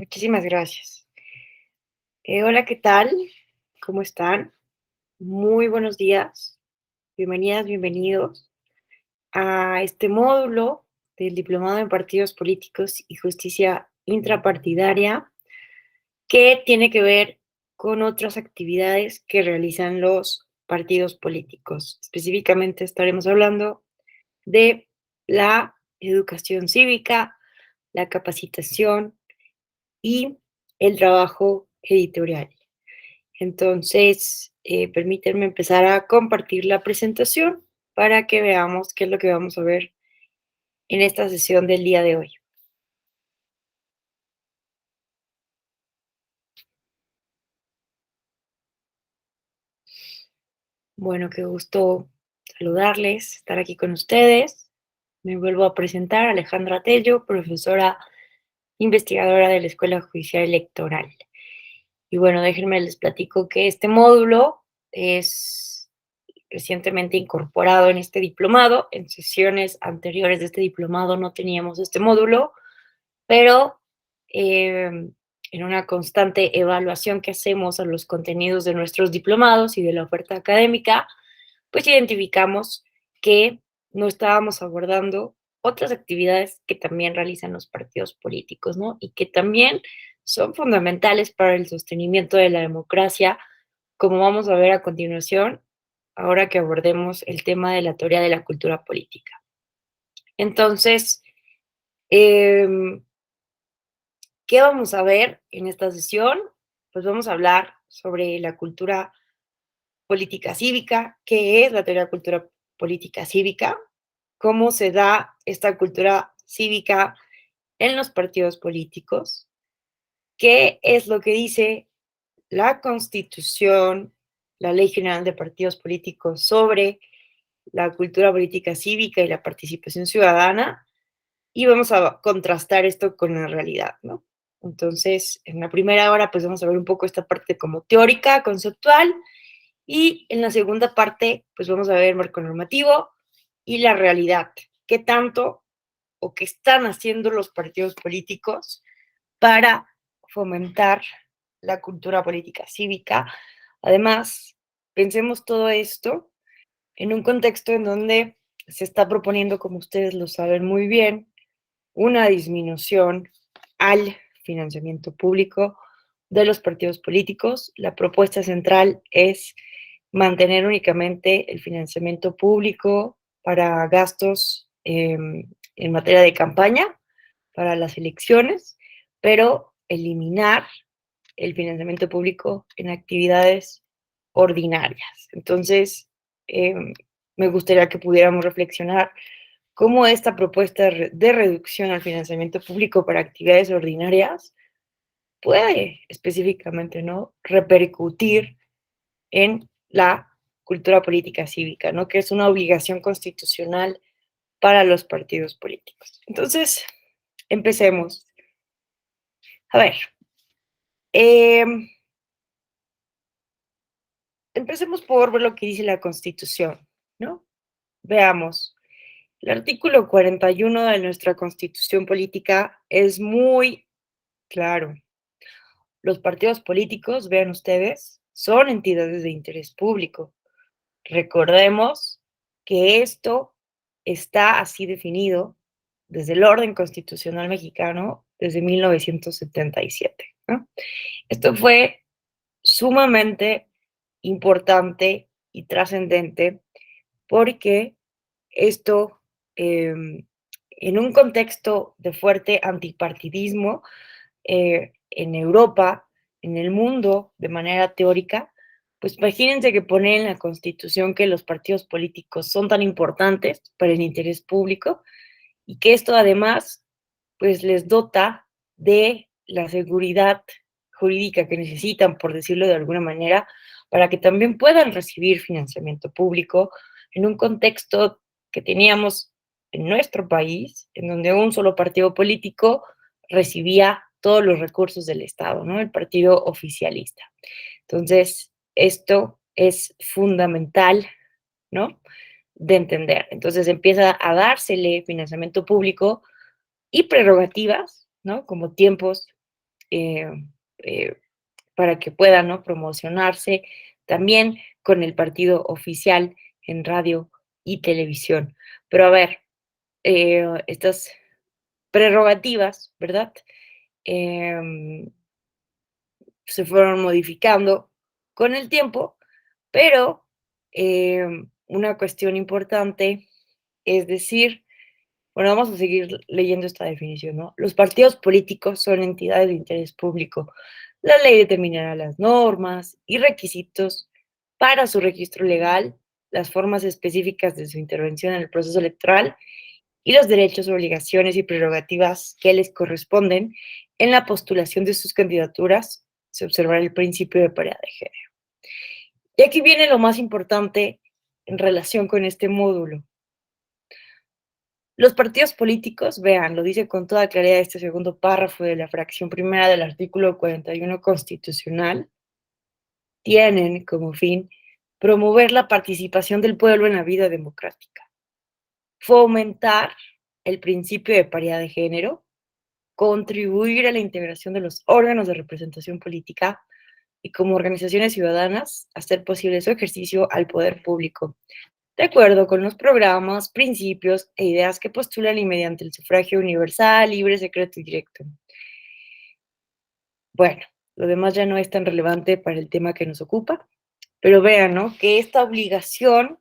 Muchísimas gracias. Hola, ¿qué tal? ¿Cómo están? Muy buenos días. Bienvenidas, bienvenidos a este módulo del Diplomado en Partidos Políticos y Justicia Intrapartidaria, que tiene que ver con otras actividades que realizan los partidos políticos. Específicamente estaremos hablando de la educación cívica, la capacitación y el trabajo editorial. Entonces, permítanme empezar a compartir la presentación para que veamos qué es lo que vamos a ver en esta sesión del día de hoy. Bueno, qué gusto saludarles, estar aquí con ustedes. Me vuelvo a presentar, Alejandra Tello, profesora investigadora de la Escuela Judicial Electoral. Y bueno, déjenme les platico que este módulo es recientemente incorporado en este diplomado. En sesiones anteriores de este diplomado no teníamos este módulo, pero en una constante evaluación que hacemos a los contenidos de nuestros diplomados y de la oferta académica, pues identificamos que no estábamos abordando otras actividades que también realizan los partidos políticos, ¿no? Y que también son fundamentales para el sostenimiento de la democracia, como vamos a ver a continuación, ahora que abordemos el tema de la teoría de la cultura política. Entonces, em, ¿qué vamos a ver en esta sesión? Pues vamos a hablar sobre la cultura política cívica, qué es la teoría de cultura política cívica, cómo se da esta cultura cívica en los partidos políticos, qué es lo que dice la Constitución, la Ley General de Partidos Políticos sobre la cultura política cívica y la participación ciudadana, y vamos a contrastar esto con la realidad, ¿no? Entonces, en la primera hora, pues vamos a ver un poco esta parte como teórica, conceptual, y en la segunda parte, pues vamos a ver el marco normativo y la realidad. ¿Qué tanto o qué están haciendo los partidos políticos para fomentar la cultura política cívica? Además, pensemos todo esto en un contexto en donde se está proponiendo, como ustedes lo saben muy bien, una disminución al financiamiento público de los partidos políticos. La propuesta central es mantener únicamente el financiamiento público para gastos en materia de campaña para las elecciones, pero eliminar el financiamiento público en actividades ordinarias. Entonces, eh, me gustaría que pudiéramos reflexionar cómo esta propuesta de reducción al financiamiento público para actividades ordinarias puede específicamente, ¿no?, repercutir en la cultura política cívica, ¿no?, que es una obligación constitucional para los partidos políticos. Entonces, empecemos. A ver, em, empecemos por ver lo que dice la Constitución, ¿no? Veamos. El artículo 41 de nuestra Constitución política es muy claro. Los partidos políticos, vean ustedes, son entidades de interés público. Recordemos que esto está así definido desde el orden constitucional mexicano desde 1977, ¿no? Esto fue sumamente importante y trascendente porque esto, en un contexto de fuerte antipartidismo, en Europa, en el mundo, de manera teórica, pues imagínense que ponen en la Constitución que los partidos políticos son tan importantes para el interés público y que esto además, pues les dota de la seguridad jurídica que necesitan, por decirlo de alguna manera, para que también puedan recibir financiamiento público en un contexto que teníamos en nuestro país, en donde un solo partido político recibía todos los recursos del Estado, ¿no? El partido oficialista. Entonces, esto es fundamental, ¿no?, de entender. Entonces, empieza a dársele financiamiento público y prerrogativas, ¿no?, como tiempos eh, eh, para que puedan, ¿no?, promocionarse también con el partido oficial en radio y televisión. Pero a ver, estas prerrogativas, ¿verdad? Em, Se fueron modificando con el tiempo, pero una cuestión importante es decir, bueno, vamos a seguir leyendo esta definición, ¿no? Los partidos políticos son entidades de interés público. La ley determinará las normas y requisitos para su registro legal, las formas específicas de su intervención en el proceso electoral y los derechos, obligaciones y prerrogativas que les corresponden en la postulación de sus candidaturas. Se observará el principio de paridad de género. Y aquí viene lo más importante en relación con este módulo. Los partidos políticos, vean, lo dice con toda claridad este segundo párrafo de la fracción primera del artículo 41 constitucional, tienen como fin promover la participación del pueblo en la vida democrática, fomentar el principio de paridad de género, contribuir a la integración de los órganos de representación política y como organizaciones ciudadanas hacer posible su ejercicio al poder público, de acuerdo con los programas, principios e ideas que postulan y mediante el sufragio universal, libre, secreto y directo. Bueno, lo demás ya no es tan relevante para el tema que nos ocupa, pero vean, ¿no?, que esta obligación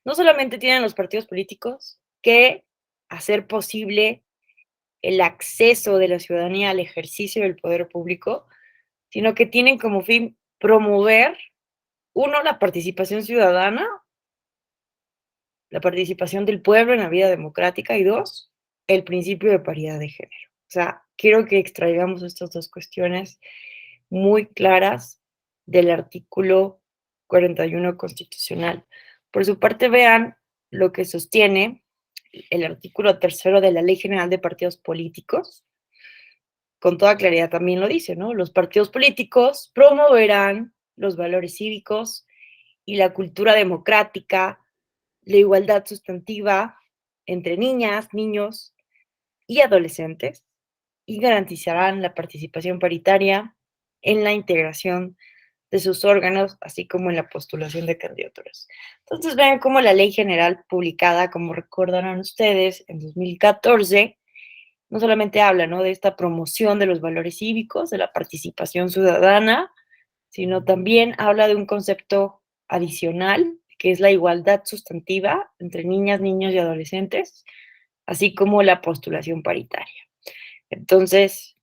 no solamente tienen los partidos políticos que hacer posible el acceso de la ciudadanía al ejercicio del poder público, sino que tienen como fin promover, uno, la participación ciudadana, la participación del pueblo en la vida democrática y dos, el principio de paridad de género. O sea, quiero que extraigamos estas dos cuestiones muy claras del artículo 41 constitucional. Por su parte, vean lo que sostiene el artículo tercero de la Ley General de Partidos Políticos. Con toda claridad también lo dice, ¿no? Los partidos políticos promoverán los valores cívicos y la cultura democrática, la igualdad sustantiva entre niñas, niños y adolescentes y garantizarán la participación paritaria en la integración de sus órganos, así como en la postulación de candidaturas. Entonces, vean cómo la ley general publicada, como recordarán ustedes, en 2014, no solamente habla, ¿no?, de esta promoción de los valores cívicos, de la participación ciudadana, sino también habla de un concepto adicional, que es la igualdad sustantiva entre niñas, niños y adolescentes, así como la postulación paritaria. Entonces,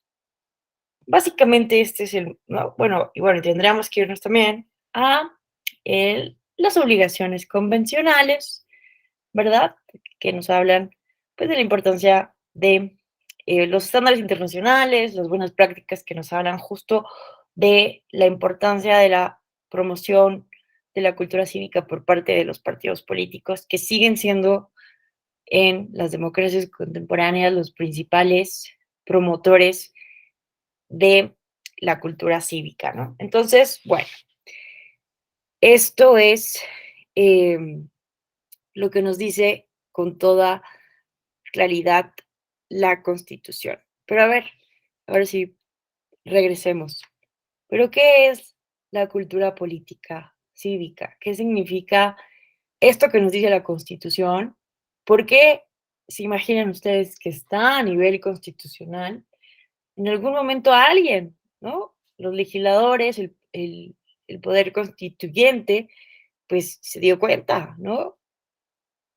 básicamente este es el, no, bueno, y bueno, tendríamos que irnos también a las obligaciones convencionales, ¿verdad? Que nos hablan, pues, de la importancia de los estándares internacionales, las buenas prácticas que nos hablan justo de la importancia de la promoción de la cultura cívica por parte de los partidos políticos, que siguen siendo en las democracias contemporáneas los principales promotores de la cultura cívica, ¿no? Entonces, bueno, esto es lo que nos dice con toda claridad la Constitución. Pero a ver, ahora sí, regresemos. ¿Pero qué es la cultura política cívica? ¿Qué significa esto que nos dice la Constitución? ¿Por qué se imaginan ustedes que está a nivel constitucional? En algún momento alguien, ¿no? Los legisladores, el poder constituyente, pues se dio cuenta, ¿no?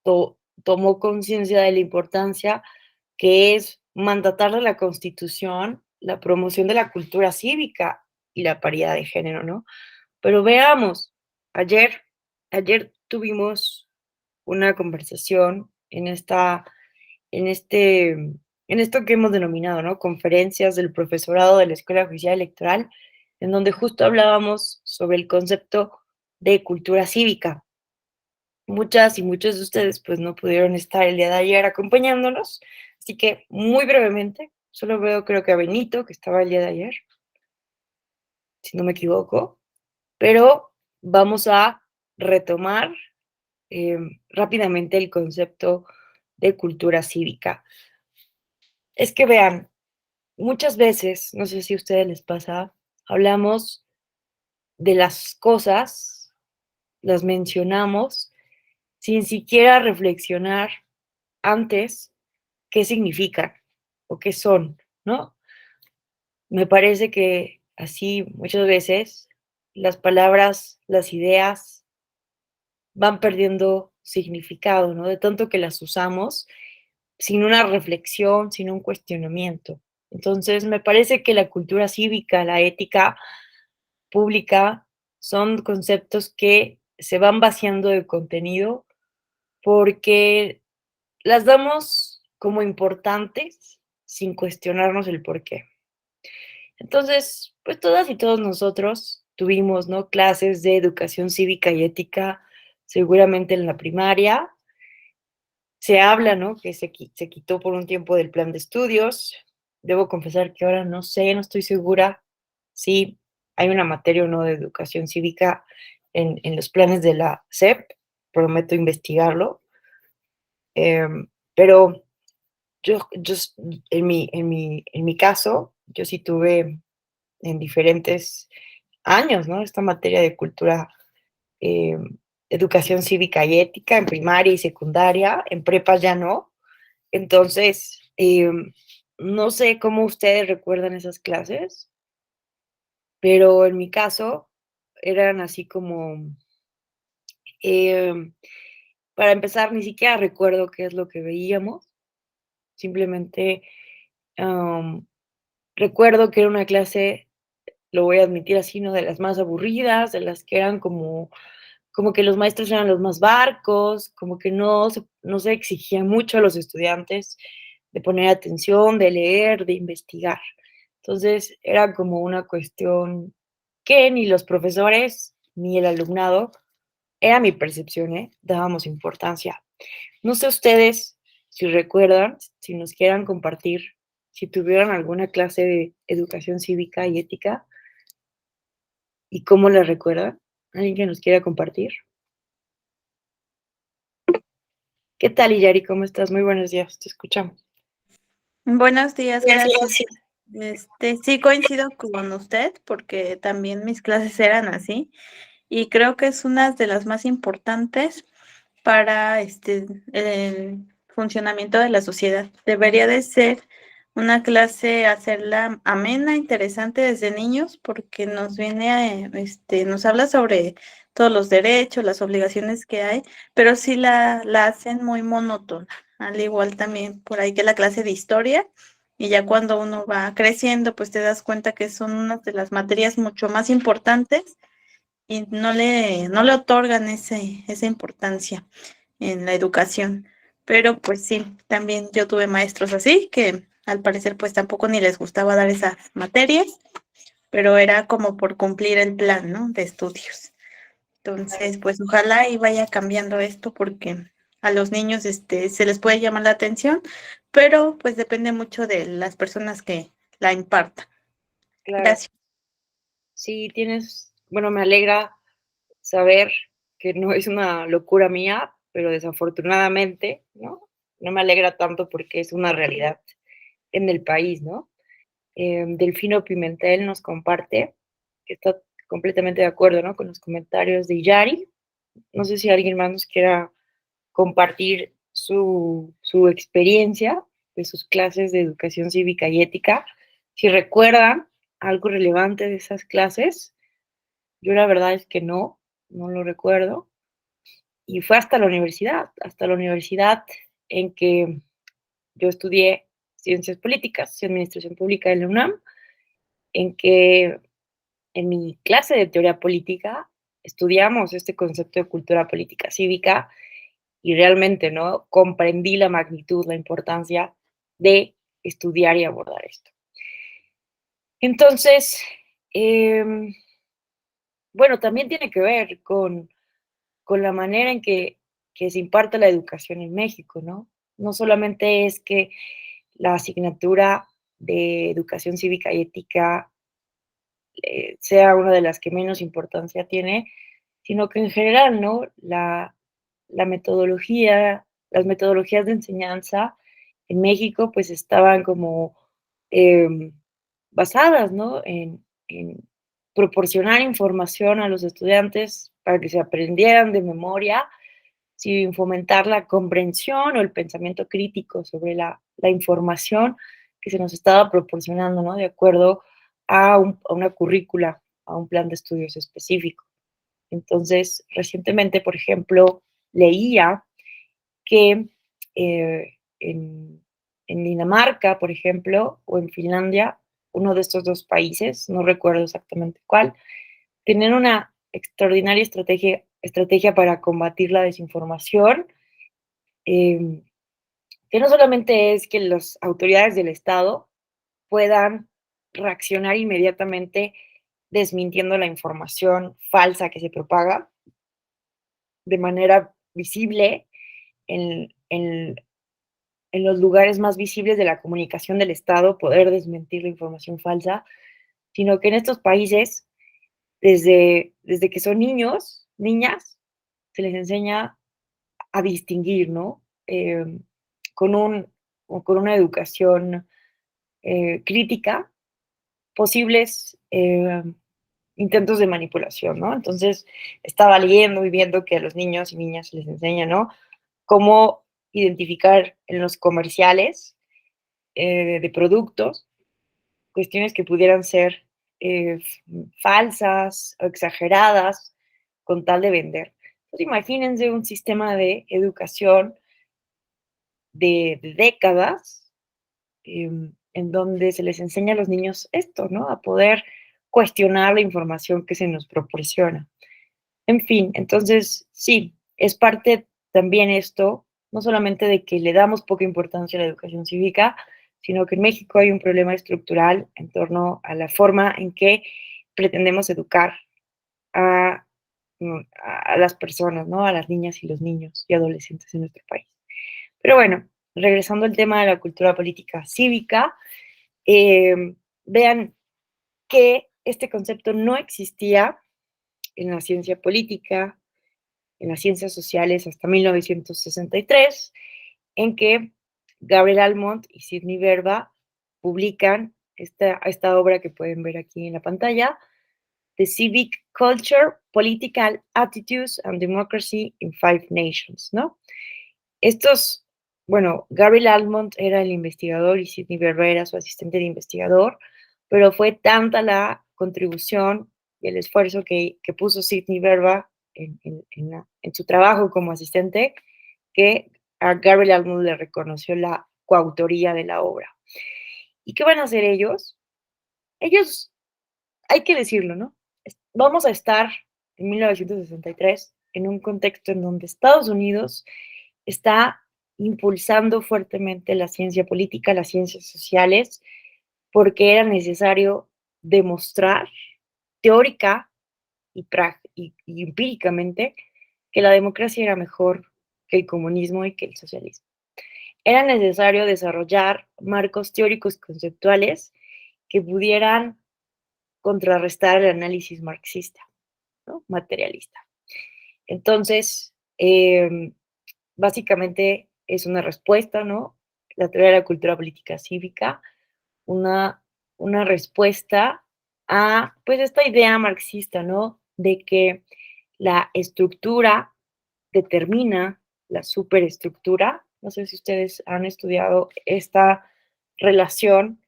Tomó conciencia de la importancia que es mandatar de la Constitución la promoción de la cultura cívica y la paridad de género, ¿no? Pero veamos, ayer, ayer tuvimos una conversación en este, en esto que hemos denominado, ¿no?, conferencias del profesorado de la Escuela Oficial Electoral, en donde justo hablábamos sobre el concepto de cultura cívica. Muchas y muchos de ustedes, pues, no pudieron estar el día de ayer acompañándonos, así que muy brevemente, solo veo creo que a Benito, que estaba el día de ayer, si no me equivoco, pero vamos a retomar rápidamente el concepto de cultura cívica. Es que vean, muchas veces, no sé si a ustedes les pasa, hablamos de las cosas, las mencionamos sin siquiera reflexionar antes qué significan o qué son, ¿no? Me parece que así muchas veces las palabras, las ideas van perdiendo significado, ¿no? De tanto que las usamos sin una reflexión, sin un cuestionamiento. Entonces, me parece que la cultura cívica, la ética pública, son conceptos que se van vaciando de contenido porque las damos como importantes sin cuestionarnos el porqué. Entonces, pues todas y todos nosotros tuvimos, ¿no? Clases de educación cívica y ética, seguramente en la primaria. Se habla, ¿no? Que se quitó por un tiempo del plan de estudios. Debo confesar que ahora no sé, no estoy segura si hay una materia o no de educación cívica en los planes de la SEP. Prometo investigarlo. Pero yo en mi caso, yo sí tuve en diferentes años, ¿no? Esta materia de cultura, eh, educación cívica y ética en primaria y secundaria, en prepa ya no. Entonces, no sé cómo ustedes recuerdan esas clases, pero en mi caso eran así como, em, para empezar, ni siquiera recuerdo qué es lo que veíamos, simplemente, am, recuerdo que era una clase, lo voy a admitir así, ¿no? De las más aburridas, de las que eran como que los maestros eran los más barcos, como que no se exigía mucho a los estudiantes de poner atención, de leer, de investigar. Entonces, era como una cuestión que ni los profesores ni el alumnado, era mi percepción, dábamos importancia. No sé ustedes si recuerdan, si nos quieran compartir, si tuvieron alguna clase de educación cívica y ética y cómo la recuerdan. ¿Alguien que nos quiera compartir? ¿Qué tal, Iyari? ¿Cómo estás? Muy buenos días, te escuchamos. Buenos días, Sí, así gracias. es. Sí coincido con usted porque también mis clases eran así y creo que es una de las más importantes para el funcionamiento de la sociedad. Debería de ser una clase, hacerla amena, interesante desde niños, porque nos viene nos habla sobre todos los derechos, las obligaciones que hay, pero sí la hacen muy monótona, al igual también por ahí que la clase de historia. Y ya cuando uno va creciendo, pues te das cuenta que son una de las materias mucho más importantes y no le otorgan esa importancia en la educación. Pero pues sí, también yo tuve maestros así que al parecer pues tampoco ni les gustaba dar esas materias, pero era como por cumplir el plan, ¿no? De estudios. Entonces, pues ojalá y vaya cambiando esto porque a los niños se les puede llamar la atención, pero pues depende mucho de las personas que la impartan. Claro, Gracias. sí, bueno, me alegra saber que no es una locura mía, pero desafortunadamente, ¿no? No me alegra tanto porque es una realidad en el país, ¿no? Delfino Pimentel nos comparte que está completamente de acuerdo, ¿no? Con los comentarios de Yari. No sé si alguien más nos quiera compartir su experiencia de sus clases de educación cívica y ética. Si recuerdan algo relevante de esas clases, yo la verdad es que no lo recuerdo. Y fue hasta la universidad en que yo estudié ciencias políticas y administración pública en la UNAM, en que en mi clase de teoría política estudiamos este concepto de cultura política cívica y realmente, ¿no? Comprendí la magnitud, la importancia de estudiar y abordar esto. Entonces, em, bueno, también tiene que ver con la manera en que se imparte la educación en México, ¿no? No solamente es que la asignatura de educación cívica y ética sea una de las que menos importancia tiene, sino que en general, ¿no? La metodología, las metodologías de enseñanza en México, pues estaban como em, basadas, ¿no? En proporcionar información a los estudiantes para que se aprendieran de memoria, sin fomentar la comprensión o el pensamiento crítico sobre la información que se nos estaba proporcionando, ¿no? De acuerdo a una currícula, a un plan de estudios específico. Entonces, recientemente, por ejemplo, leía que en, en Dinamarca, por ejemplo, o en Finlandia, uno de estos dos países, no recuerdo exactamente cuál, tienen una extraordinaria estrategia para combatir la desinformación, eh, que no solamente es que las autoridades del Estado puedan reaccionar inmediatamente desmintiendo la información falsa que se propaga de manera visible en en los lugares más visibles de la comunicación del Estado, poder desmentir la información falsa, sino que en estos países, desde que son niños, niñas, se les enseña a distinguir, ¿no? Con un o con una educación, crítica, posibles, intentos de manipulación, ¿no? Entonces, estaba leyendo y viendo que a los niños y niñas se les enseña, ¿no? Cómo identificar en los comerciales, de productos, cuestiones que pudieran ser eh, falsas o exageradas con tal de vender. Pues imagínense un sistema de educación de décadas en donde se les enseña a los niños esto, ¿no? A poder cuestionar la información que se nos proporciona. En fin, entonces sí, es parte también esto, no solamente de que le damos poca importancia a la educación cívica, sino que en México hay un problema estructural en torno a la forma en que pretendemos educar a, a las personas, ¿no? A las niñas y los niños y adolescentes en nuestro país. Pero bueno, regresando al tema de la cultura política cívica, vean que este concepto no existía en la ciencia política, en las ciencias sociales hasta 1963, en que Gabriel Almond y Sidney Verba publican esta obra que pueden ver aquí en la pantalla, The Civic Culture, Political Attitudes and Democracy in Five Nations, ¿no? Estos, bueno, Gabriel Almond era el investigador y Sidney Verba era su asistente de investigador, pero fue tanta la contribución y el esfuerzo que puso Sidney Verba en su trabajo como asistente que a Gabriel Almond le reconoció la coautoría de la obra. ¿Y qué van a hacer ellos? Ellos, hay que decirlo, ¿no? Vamos a estar en 1963 en un contexto en donde Estados Unidos está impulsando fuertemente la ciencia política, las ciencias sociales, porque era necesario demostrar teórica y empíricamente que la democracia era mejor que el comunismo y que el socialismo. Era necesario desarrollar marcos teóricos conceptuales que pudieran contrarrestar el análisis marxista, ¿no? Materialista. Entonces, básicamente es una respuesta, ¿no? La teoría de la cultura política cívica, una, una respuesta a, pues, esta idea marxista, ¿no? De que la estructura determina la superestructura. No sé si ustedes han estudiado esta relación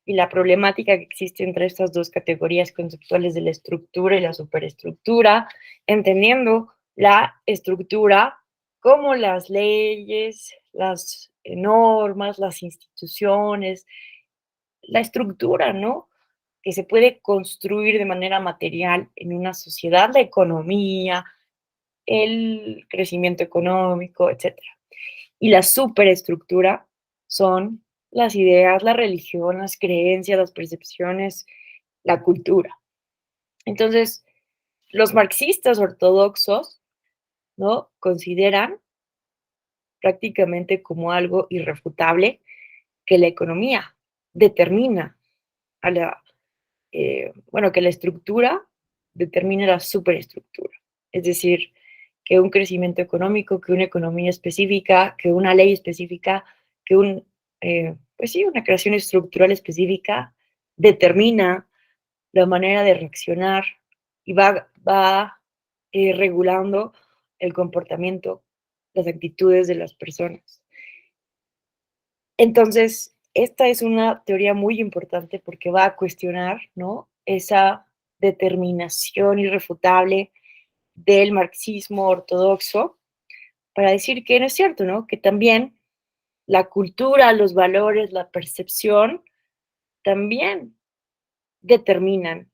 y la problemática que existe entre estas dos categorías conceptuales de la estructura y la superestructura, entendiendo la estructura como las leyes, las normas, las instituciones, la estructura, ¿no? Que se puede construir de manera material en una sociedad, la economía, el crecimiento económico, etcétera. Y la superestructura son las ideas, la religión, las creencias, las percepciones, la cultura. Entonces, los marxistas ortodoxos, ¿no? Consideran prácticamente como algo irrefutable que la economía determina a la, bueno, que la estructura determina la superestructura. Es decir, que un crecimiento económico, que una economía específica, que una ley específica, que un pues sí, una creación estructural específica determina la manera de reaccionar y va regulando el comportamiento, las actitudes de las personas. Entonces, esta es una teoría muy importante porque va a cuestionar, ¿no?, esa determinación irrefutable del marxismo ortodoxo para decir que no es cierto, ¿no?, que también la cultura, los valores, la percepción también determinan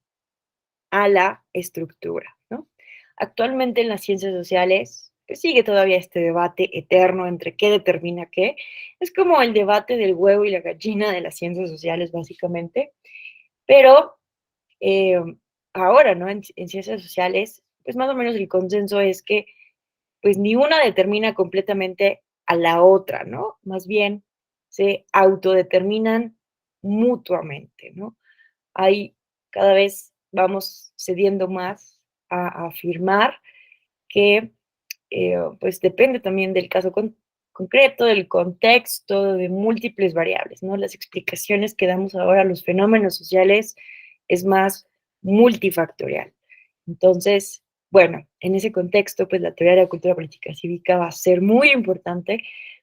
a la estructura, ¿no? Actualmente en las ciencias sociales, pues sigue todavía este debate eterno entre qué determina qué. Es como el debate del huevo y la gallina de las ciencias sociales, básicamente. Pero eh, ahora, ¿no? En ciencias sociales, pues más o menos el consenso es que pues ni una determina completamente a la otra, ¿no? Más bien se autodeterminan mutuamente, ¿no? Hay cada vez vamos cediendo más a afirmar que pues depende también del caso concreto, del contexto, de múltiples variables, ¿no? Las explicaciones que damos ahora a los fenómenos sociales es más multifactorial. Entonces, bueno, en ese contexto, pues la teoría de la cultura política cívica va a ser muy importante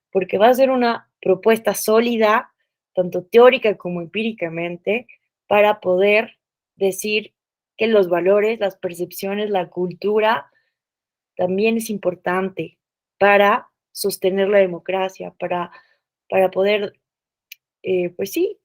porque va a ser una propuesta sólida, tanto teórica como empíricamente, para poder decir que los valores, las percepciones, la cultura también es importante para sostener la democracia, para poder, pues sí,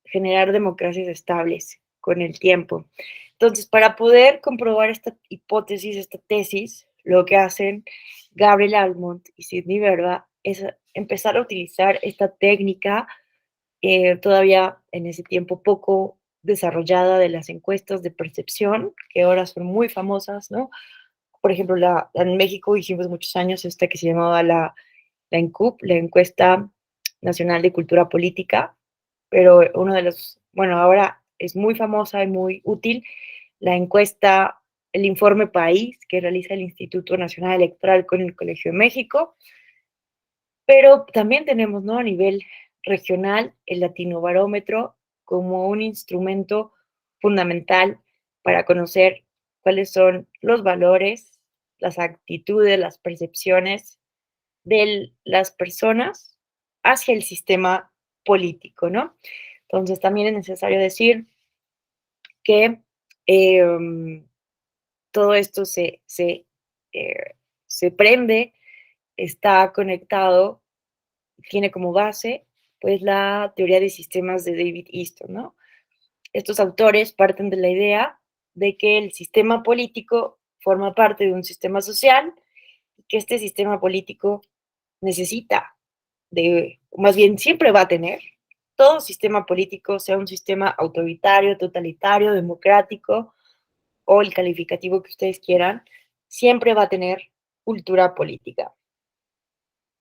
generar democracias estables con el tiempo. Entonces, para poder comprobar esta hipótesis, esta tesis, lo que hacen Gabriel Almond y Sidney Verba es empezar a utilizar esta técnica todavía en ese tiempo poco desarrollada de las encuestas de percepción, que ahora son muy famosas, ¿no? Por ejemplo, en México hicimos muchos años esta que se llamaba la ENCUP, la Encuesta Nacional de Cultura Política, pero uno de los, bueno, ahora es muy famosa y muy útil la encuesta, el informe País que realiza el Instituto Nacional Electoral con el Colegio de México, pero también tenemos, ¿no?, a nivel regional el Latinobarómetro como un instrumento fundamental para conocer cuáles son los valores, las actitudes, las percepciones de las personas hacia el sistema político, ¿no? Entonces también es necesario decir que todo esto eh, se prende, está conectado, tiene como base pues la teoría de sistemas de David Easton, ¿no? Estos autores parten de la idea de que el sistema político forma parte de un sistema social y que este sistema político necesita más bien siempre va a tener, todo sistema político, sea un sistema autoritario, totalitario, democrático o el calificativo que ustedes quieran, siempre va a tener cultura política.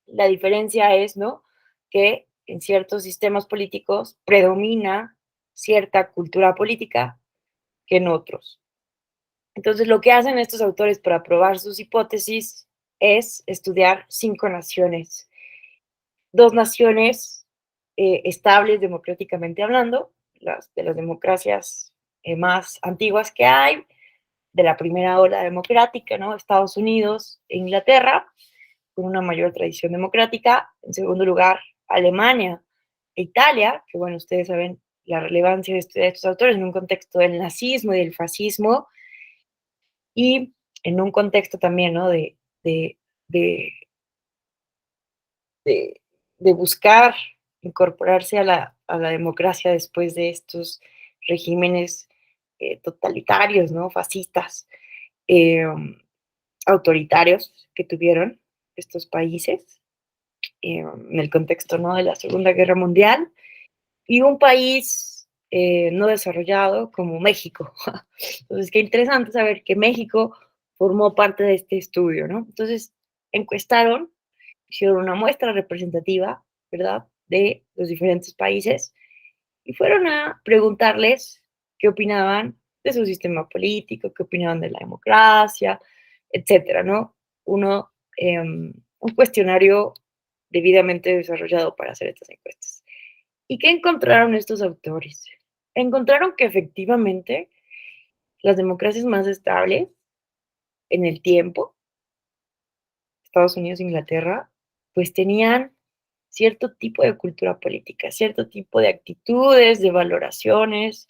La diferencia es, ¿no?, que en ciertos sistemas políticos predomina cierta cultura política que en otros. Entonces, lo que hacen estos autores para probar sus hipótesis es estudiar 5 naciones. 2 naciones estables democráticamente hablando, de las democracias más antiguas que hay, de la primera ola democrática, ¿no? Estados Unidos e Inglaterra, con una mayor tradición democrática. En segundo lugar, Alemania e Italia, que bueno, ustedes saben la relevancia de estudiar estos autores en un contexto del nazismo y del fascismo, y en un contexto también, ¿no?, de, de, de, de buscar incorporarse a la democracia después de estos regímenes totalitarios, ¿no?, fascistas, eh, autoritarios que tuvieron estos países en el contexto, ¿no?, de la Segunda Guerra Mundial, y un país no desarrollado como México. Entonces, qué interesante saber que México formó parte de este estudio, ¿no? Entonces, encuestaron, hicieron una muestra representativa, ¿verdad?, de los diferentes países y fueron a preguntarles qué opinaban de su sistema político, qué opinaban de la democracia, etcétera, ¿no? Un cuestionario debidamente desarrollado para hacer estas encuestas. ¿Y qué encontraron estos autores? Encontraron que efectivamente las democracias más estables en el tiempo, Estados Unidos e Inglaterra, pues tenían cierto tipo de cultura política, cierto tipo de actitudes, de valoraciones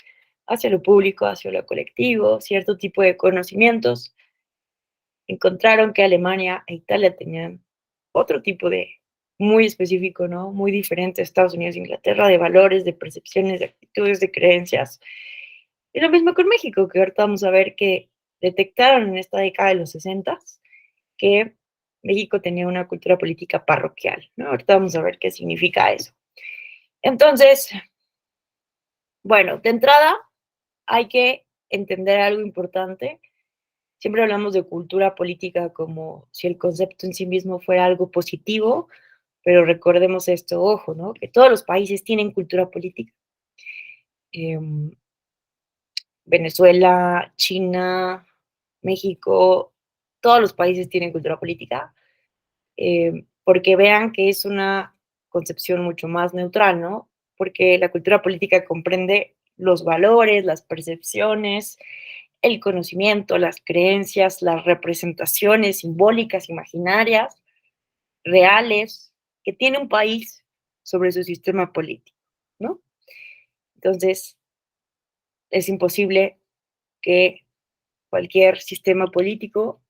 hacia lo público, hacia lo colectivo, cierto tipo de conocimientos. Encontraron que Alemania e Italia tenían otro tipo de, muy específico, ¿no? Muy diferente a Estados Unidos e Inglaterra, de valores, de percepciones, de actitudes, de creencias. Y lo mismo con México, que ahorita vamos a ver que detectaron en esta década de los 60 que México tenía una cultura política parroquial, ¿no? Ahorita vamos a ver qué significa eso. Entonces, bueno, de entrada hay que entender algo importante. Siempre hablamos de cultura política como si el concepto en sí mismo fuera algo positivo, pero recordemos esto, ojo, ¿no? Que todos los países tienen cultura política. Eh, Venezuela, China, México, todos los países tienen cultura política, porque vean que es una concepción mucho más neutral, ¿no? Porque la cultura política comprende los valores, las percepciones, el conocimiento, las creencias, las representaciones simbólicas, imaginarias, reales, que tiene un país sobre su sistema político, ¿no? Entonces, es imposible que cualquier sistema político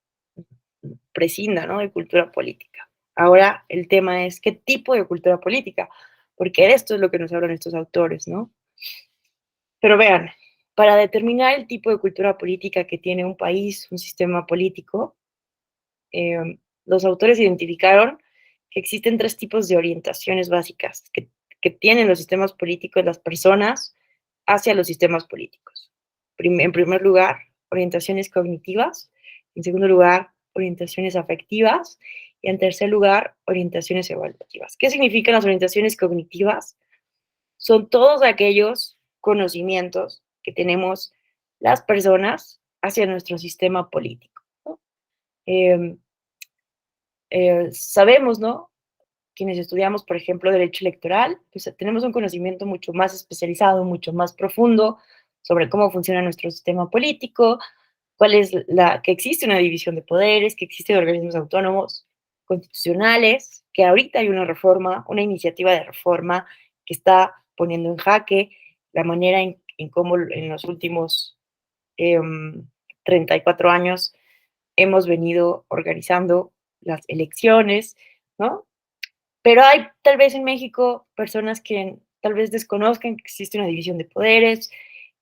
prescinda, ¿no? De cultura política. Ahora, el tema es qué tipo de cultura política, porque de esto es lo que nos hablan estos autores, ¿no? Pero vean, para determinar el tipo de cultura política que tiene un país, un sistema político, los autores identificaron que existen tres tipos de orientaciones básicas que tienen los sistemas políticos, las personas, hacia los sistemas políticos. En primer lugar, orientaciones cognitivas. En segundo lugar, orientaciones afectivas. Y en tercer lugar, orientaciones evaluativas. ¿Qué significan las orientaciones cognitivas? Son todos aquellos conocimientos que tenemos las personas hacia nuestro sistema político, ¿no? Eh, sabemos, ¿no? Quienes estudiamos, por ejemplo, derecho electoral, pues tenemos un conocimiento mucho más especializado, mucho más profundo sobre cómo funciona nuestro sistema político, cuál es que existe una división de poderes, que existen organismos autónomos constitucionales, que ahorita hay una reforma, una iniciativa de reforma que está poniendo en jaque la manera en cómo en los últimos 34 años hemos venido organizando las elecciones, ¿no? Pero hay tal vez en México personas que tal vez desconozcan que existe una división de poderes,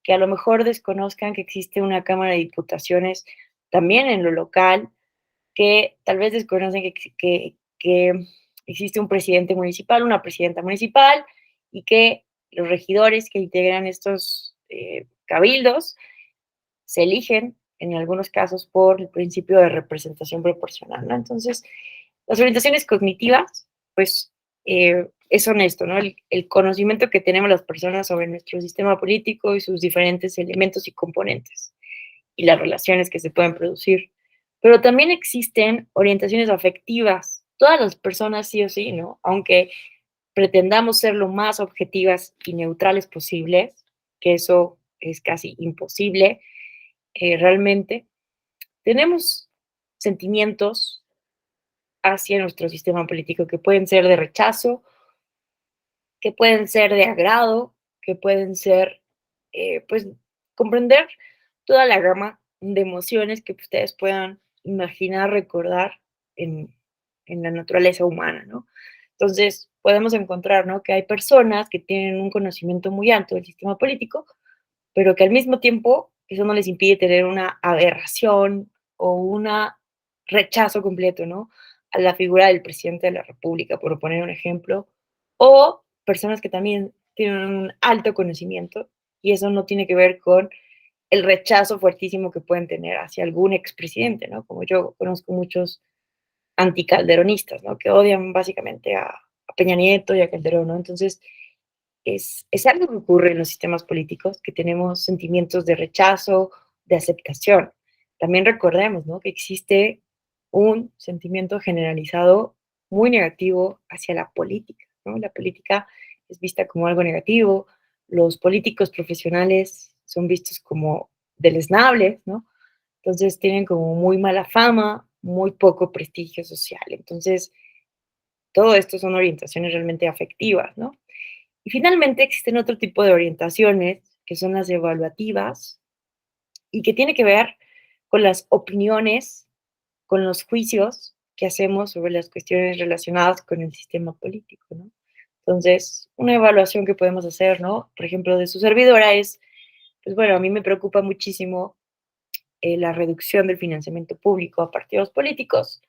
que a lo mejor desconozcan que existe una Cámara de Diputaciones también en lo local, que tal vez desconocen que existe un presidente municipal, una presidenta municipal, y que los regidores que integran estos cabildos se eligen en algunos casos por el principio de representación proporcional, ¿no? Entonces, las orientaciones cognitivas, pues, es honesto, ¿no? El conocimiento que tenemos las personas sobre nuestro sistema político y sus diferentes elementos y componentes, y las relaciones que se pueden producir. Pero también existen orientaciones afectivas. Todas las personas, sí o sí, ¿no? Aunque pretendamos ser lo más objetivas y neutrales posibles, que eso es casi imposible, realmente tenemos sentimientos hacia nuestro sistema político que pueden ser de rechazo, que pueden ser de agrado, que pueden ser, pues, comprender toda la gama de emociones que ustedes puedan imaginar, recordar en, en la naturaleza humana, ¿no? Entonces, podemos encontrar, ¿no? Que hay personas que tienen un conocimiento muy alto del sistema político, pero que al mismo tiempo eso no les impide tener una aberración o un rechazo completo, ¿no? A la figura del presidente de la República, por poner un ejemplo, o personas que también tienen un alto conocimiento y eso no tiene que ver con el rechazo fuertísimo que pueden tener hacia algún expresidente, ¿no? Como yo conozco muchos anticalderonistas, ¿no? Que odian básicamente a Peña Nieto y a Calderón, ¿no? Entonces, es algo que ocurre en los sistemas políticos, que tenemos sentimientos de rechazo, de aceptación. También recordemos, ¿no? Que existe un sentimiento generalizado muy negativo hacia la política, ¿no? La política es vista como algo negativo, los políticos profesionales son vistos como deleznables, ¿no? Entonces tienen como muy mala fama, muy poco prestigio social. Entonces, todo esto son orientaciones realmente afectivas, ¿no? Y finalmente existen otro tipo de orientaciones, que son las evaluativas, y que tiene que ver con las opiniones, con los juicios que hacemos sobre las cuestiones relacionadas con el sistema político, ¿no? Entonces, una evaluación que podemos hacer, ¿no? Por ejemplo, de su servidora es, pues bueno, a mí me preocupa muchísimo la reducción del financiamiento público a partidos políticos,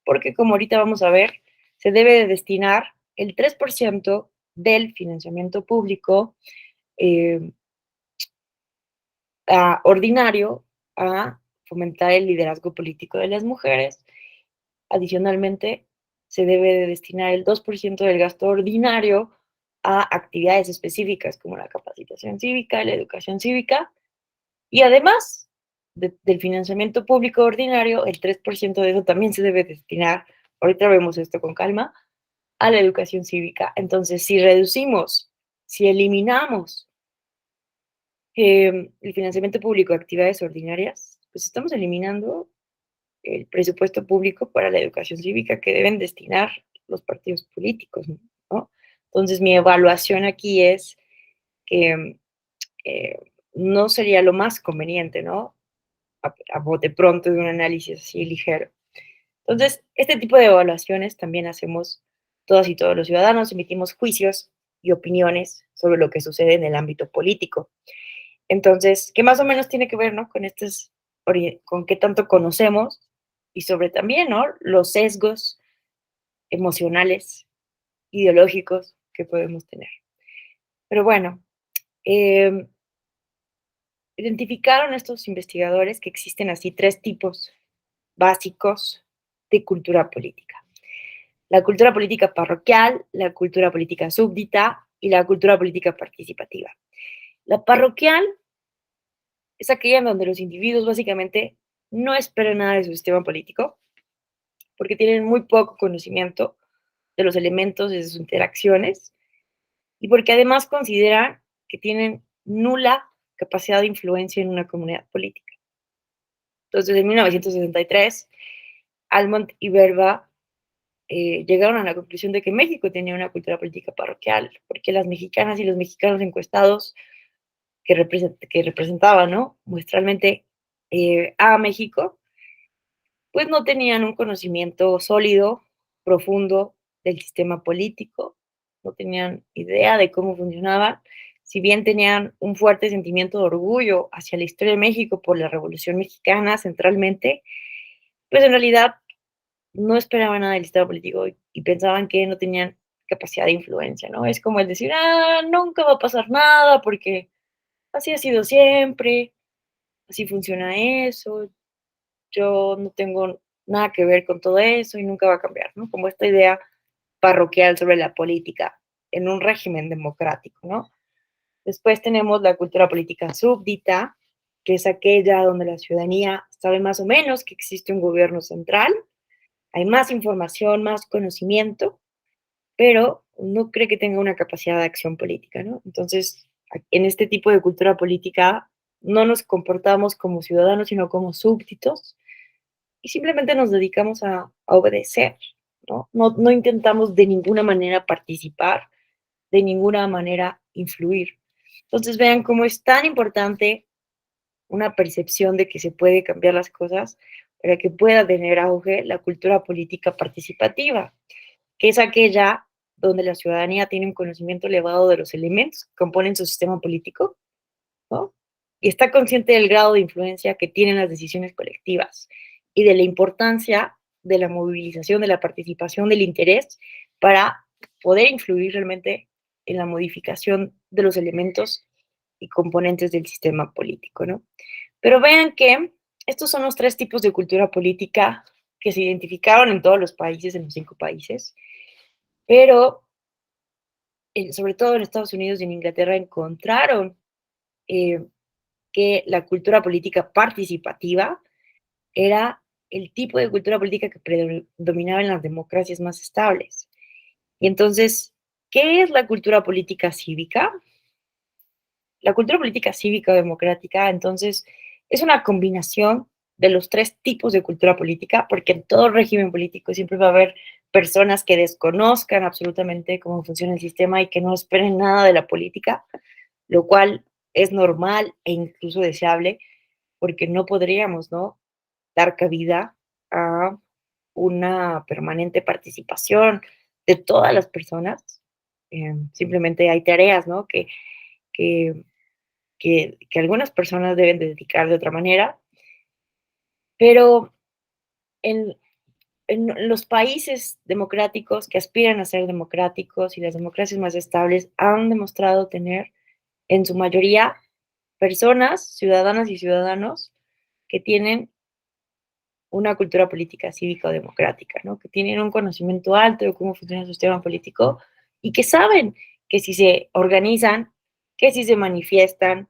porque como ahorita vamos a ver, se debe de destinar el 3% del financiamiento público eh, ordinario a fomentar el liderazgo político de las mujeres. Adicionalmente, se debe de destinar el 2% del gasto ordinario a actividades específicas como la capacitación cívica, la educación cívica, y además del financiamiento público ordinario, el 3% de eso también se debe destinar, ahorita vemos esto con calma, a la educación cívica. Entonces, si reducimos, si eliminamos el financiamiento público de actividades ordinarias, pues estamos eliminando el presupuesto público para la educación cívica que deben destinar los partidos políticos, ¿no? Entonces, mi evaluación aquí es que eh, no sería lo más conveniente, ¿no? A bote pronto de un análisis así ligero. Entonces, este tipo de evaluaciones también hacemos todas y todos los ciudadanos, emitimos juicios y opiniones sobre lo que sucede en el ámbito político. Entonces, que más o menos tiene que ver, ¿no? Con estos, con qué tanto conocemos y sobre también, ¿no? Los sesgos emocionales, ideológicos que podemos tener. Pero bueno, eh, identificaron estos investigadores que existen así tres tipos básicos de cultura política. La cultura política parroquial, la cultura política súbdita y la cultura política participativa. La parroquial es aquella en donde los individuos básicamente no esperan nada de su sistema político porque tienen muy poco conocimiento de los elementos de sus interacciones y porque además consideran que tienen nula capacidad de influencia en una comunidad política. Entonces, en 1963, Almond y Verba llegaron a la conclusión de que México tenía una cultura política parroquial, porque las mexicanas y los mexicanos encuestados que representaban, ¿no? Muestralmente a México, pues no tenían un conocimiento sólido, profundo del sistema político, no tenían idea de cómo funcionaba, si bien tenían un fuerte sentimiento de orgullo hacia la historia de México por la Revolución Mexicana centralmente, pues en realidad no esperaban nada del sistema político y pensaban que no tenían capacidad de influencia, ¿no? Es como el decir, nunca va a pasar nada porque así ha sido siempre, así funciona eso, yo no tengo nada que ver con todo eso y nunca va a cambiar, ¿no? Como esta idea parroquial sobre la política en un régimen democrático, ¿no? Después tenemos la cultura política súbdita, que es aquella donde la ciudadanía sabe más o menos que existe un gobierno central, hay más información, más conocimiento, pero no cree que tenga una capacidad de acción política, ¿no? Entonces, en este tipo de cultura política no nos comportamos como ciudadanos, sino como súbditos, y simplemente nos dedicamos a obedecer, ¿no? No intentamos de ninguna manera participar, de ninguna manera influir. Entonces vean cómo es tan importante una percepción de que se puede cambiar las cosas para que pueda tener auge la cultura política participativa, que es aquella donde la ciudadanía tiene un conocimiento elevado de los elementos que componen su sistema político, ¿no? Y está consciente del grado de influencia que tienen las decisiones colectivas y de la importancia de la movilización, de la participación, del interés para poder influir realmente en la modificación de los elementos y componentes del sistema político, ¿no? Pero vean que estos son los tres tipos de cultura política que se identificaron en todos los países, en los 5 países, pero sobre todo en Estados Unidos y en Inglaterra encontraron eh, que la cultura política participativa era el tipo de cultura política que predominaba en las democracias más estables. Y entonces, ¿Qué es la cultura política cívica? La cultura política cívica o democrática, entonces, es una combinación de los tres tipos de cultura política, porque en todo régimen político siempre va a haber personas que desconozcan absolutamente cómo funciona el sistema y que no esperen nada de la política, lo cual es normal e incluso deseable, porque no podríamos, ¿no?, dar cabida a una permanente participación de todas las personas. Simplemente hay tareas, ¿no?, que que algunas personas deben de dedicar de otra manera, pero en, en los países democráticos que aspiran a ser democráticos y las democracias más estables han demostrado tener en su mayoría personas, ciudadanas y ciudadanos que tienen una cultura política cívica o democrática, ¿no? Que tienen un conocimiento alto de cómo funciona el sistema político y que saben que si se organizan, que si se manifiestan,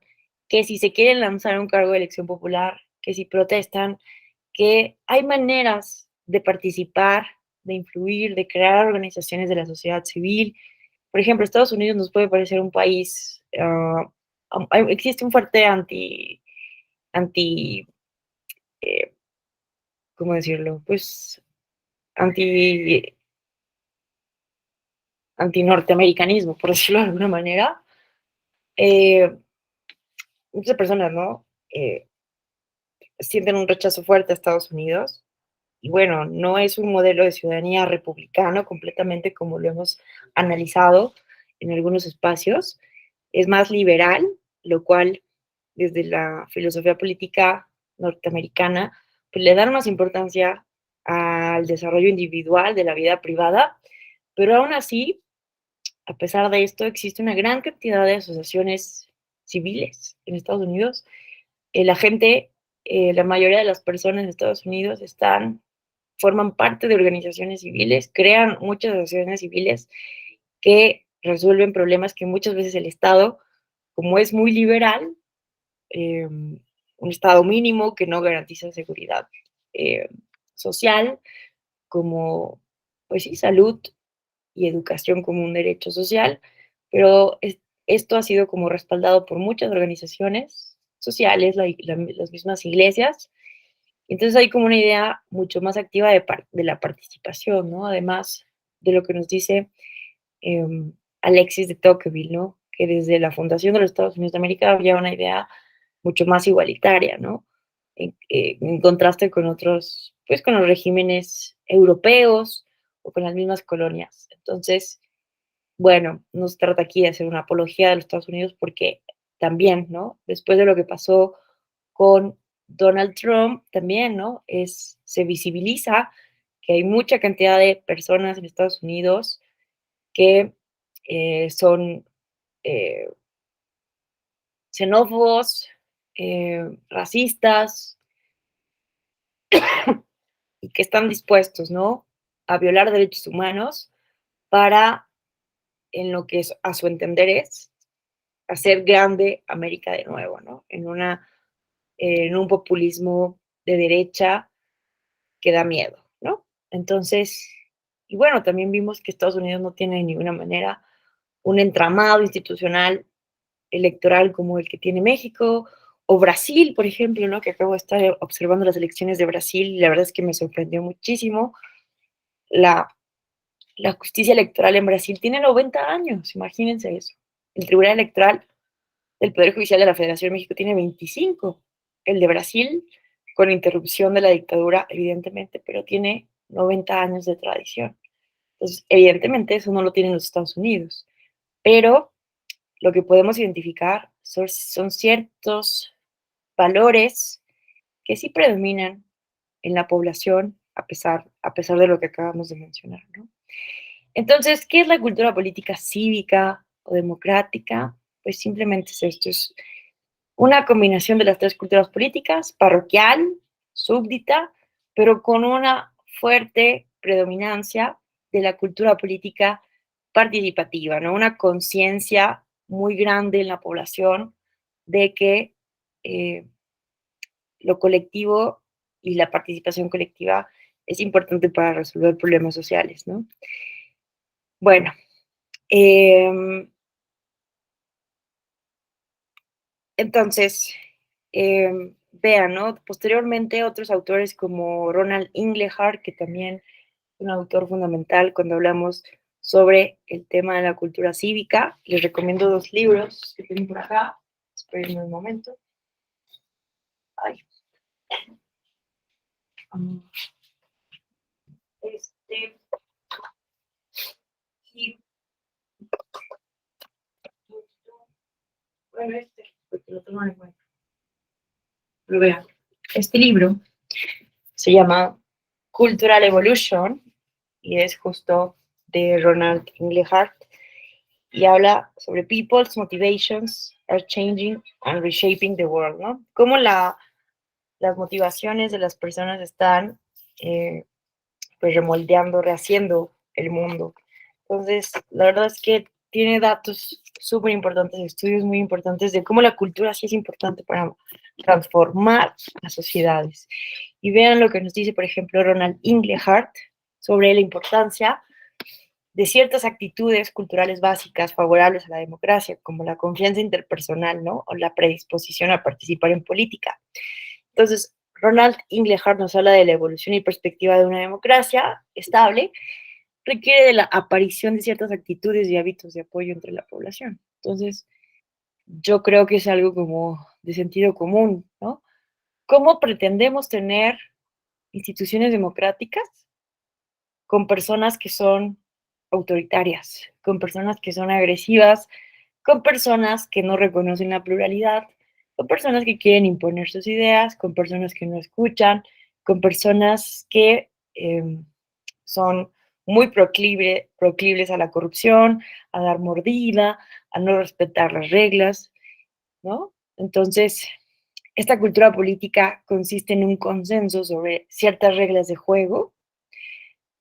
que si se quieren lanzar a un cargo de elección popular, que si protestan, que hay maneras de participar, de influir, de crear organizaciones de la sociedad civil. Por ejemplo, Estados Unidos nos puede parecer un país, existe un fuerte anti, eh, ¿cómo decirlo? Pues anti, antinorteamericanismo, por decirlo de alguna manera. Eh, Muchas personas, ¿no? Sienten un rechazo fuerte a Estados Unidos. Y bueno, no es un modelo de ciudadanía republicano completamente como lo hemos analizado en algunos espacios. Es más liberal, lo cual desde la filosofía política norteamericana, pues le dan más importancia al desarrollo individual de la vida privada, pero aún así, a pesar de esto, existe una gran cantidad de asociaciones civiles en Estados Unidos. La gente, la mayoría de las personas en Estados Unidos forman parte de organizaciones civiles, crean muchas asociaciones civiles que resuelven problemas que muchas veces el Estado, como es muy liberal, un Estado mínimo que no garantiza seguridad eh, social, como, pues sí, salud y educación como un derecho social, pero esto ha sido como respaldado por muchas organizaciones sociales, las mismas iglesias. Entonces hay como una idea mucho más activa de la participación, ¿no? Además de lo que nos dice Alexis de Tocqueville, ¿no? Que desde la fundación de los Estados Unidos de América había una idea mucho más igualitaria, ¿no? En contraste con otros, pues con los regímenes europeos o con las mismas colonias. Entonces, bueno, no se trata aquí de hacer una apología de los Estados Unidos porque también, ¿no? Después de lo que pasó con Donald Trump, también, ¿no? Se visibiliza que hay mucha cantidad de personas en Estados Unidos que son eh, xenófobos, racistas y que están dispuestos, ¿no? A violar derechos humanos para, en lo que a su entender es, hacer grande América de nuevo, ¿no? En un populismo de derecha que da miedo, ¿no? Entonces, y bueno, también vimos que Estados Unidos no tiene de ninguna manera un entramado institucional electoral como el que tiene México o Brasil, por ejemplo, ¿no? Que acabo de estar observando las elecciones de Brasil y la verdad es que me sorprendió muchísimo. La, la justicia electoral en Brasil tiene 90 años, imagínense eso. El Tribunal Electoral del Poder Judicial de la Federación de México tiene 25. El de Brasil, con interrupción de la dictadura, evidentemente, pero tiene 90 años de tradición. Entonces, evidentemente, eso no lo tienen los Estados Unidos. Pero lo que podemos identificar son ciertos valores que sí predominan en la población a pesar de lo que acabamos de mencionar, ¿no? Entonces, ¿qué es la cultura política cívica o democrática? Pues simplemente es esto, es una combinación de las tres culturas políticas, parroquial, súbdita, pero con una fuerte predominancia de la cultura política participativa, ¿no? Una conciencia muy grande en la población de que eh, lo colectivo y la participación colectiva es importante para resolver problemas sociales, ¿no? Bueno, Entonces, vean, ¿no? Posteriormente otros autores como Ronald Inglehart, que también es un autor fundamental cuando hablamos sobre el tema de la cultura cívica. Les recomiendo 2 libros que tengo por acá. Esperen un momento. Ay. Este, y, bueno, porque lo toman en cuenta. Pero vean, este libro se llama Cultural Evolution y es justo de Ronald Inglehart y habla sobre people's motivations are changing and reshaping the world, ¿no? Cómo las motivaciones de las personas están pues remoldeando, rehaciendo el mundo. Entonces, la verdad es que tiene datos súper importantes, estudios muy importantes de cómo la cultura sí es importante para transformar las sociedades. Y vean lo que nos dice, por ejemplo, Ronald Inglehart sobre la importancia de ciertas actitudes culturales básicas favorables a la democracia, como la confianza interpersonal, ¿no? O la predisposición a participar en política. Entonces, Ronald Inglehart nos habla de la evolución y perspectiva de una democracia estable, requiere de la aparición de ciertas actitudes y hábitos de apoyo entre la población. Entonces, yo creo que es algo como de sentido común, ¿no? ¿Cómo pretendemos tener instituciones democráticas con personas que son autoritarias, con personas que son agresivas, con personas que no reconocen la pluralidad, con personas que quieren imponer sus ideas, con personas que no escuchan, con personas que son muy proclives a la corrupción, a dar mordida, a no respetar las reglas, ¿no? Entonces, esta cultura política consiste en un consenso sobre ciertas reglas de juego,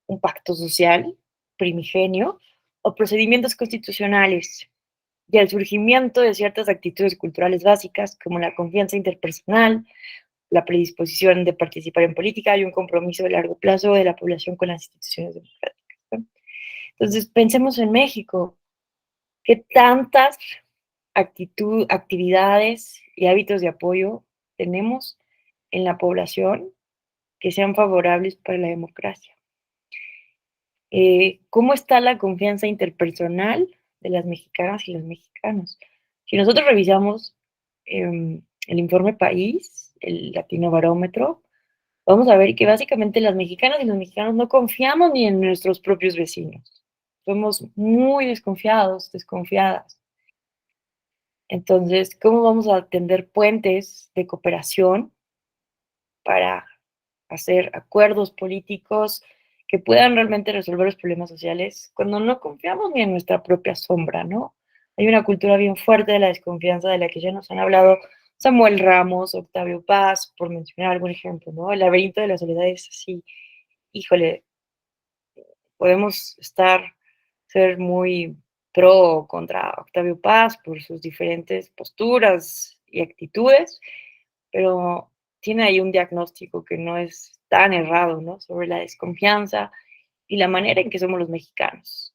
un pacto social primigenio o procedimientos constitucionales y el surgimiento de ciertas actitudes culturales básicas como la confianza interpersonal, la predisposición de participar en política y un compromiso de largo plazo de la población con las instituciones democráticas, ¿no? Entonces, pensemos en México, ¿qué tantas actividades y hábitos de apoyo tenemos en la población que sean favorables para la democracia? ¿Cómo está la confianza interpersonal de las mexicanas y los mexicanos? Si nosotros revisamos el informe País, el Latinobarómetro, vamos a ver que básicamente las mexicanas y los mexicanos no confiamos ni en nuestros propios vecinos. Somos muy desconfiados, desconfiadas. Entonces, ¿cómo vamos a tender puentes de cooperación para hacer acuerdos políticos que puedan realmente resolver los problemas sociales cuando no confiamos ni en nuestra propia sombra, ¿no? Hay una cultura bien fuerte de la desconfianza de la que ya nos han hablado Samuel Ramos, Octavio Paz, por mencionar algún ejemplo, ¿no? El laberinto de la soledad es así, híjole, podemos ser muy pro o contra Octavio Paz por sus diferentes posturas y actitudes, pero tiene ahí un diagnóstico que no es tan errado, ¿no? Sobre la desconfianza y la manera en que somos los mexicanos.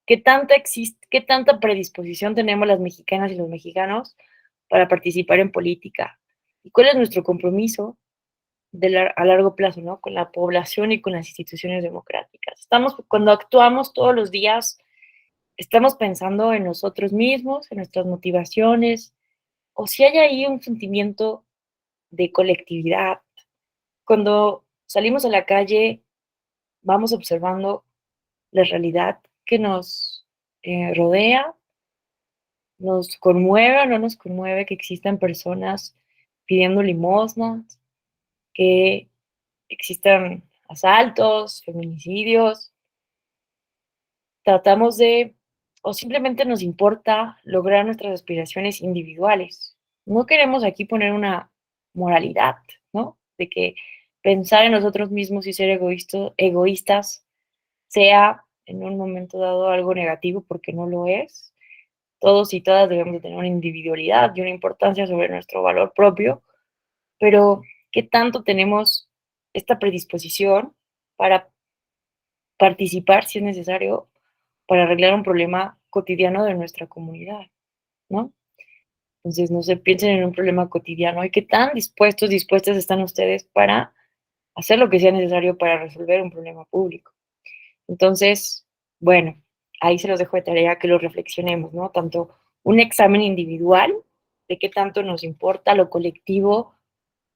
¿Qué tanta predisposición tenemos las mexicanas y los mexicanos para participar en política? ¿Y cuál es nuestro compromiso a largo plazo, ¿no? Con la población y con las instituciones democráticas. Cuando actuamos todos los días, estamos pensando en nosotros mismos, en nuestras motivaciones, o si hay ahí un sentimiento de colectividad. Cuando salimos a la calle, vamos observando la realidad que nos rodea, nos conmueve o no nos conmueve que existan personas pidiendo limosnas, que existan asaltos, feminicidios, tratamos de, o simplemente nos importa lograr nuestras aspiraciones individuales. No queremos aquí poner una moralidad, ¿no? De que pensar en nosotros mismos y ser egoístas sea en un momento dado algo negativo porque no lo es. Todos y todas debemos de tener una individualidad y una importancia sobre nuestro valor propio, pero ¿qué tanto tenemos esta predisposición para participar si es necesario para arreglar un problema cotidiano de nuestra comunidad, ¿no? Entonces, no se piensen en un problema cotidiano y qué tan dispuestas están ustedes para hacer lo que sea necesario para resolver un problema público. Entonces, bueno, ahí se los dejo de tarea que lo reflexionemos, ¿no? Tanto un examen individual de qué tanto nos importa lo colectivo,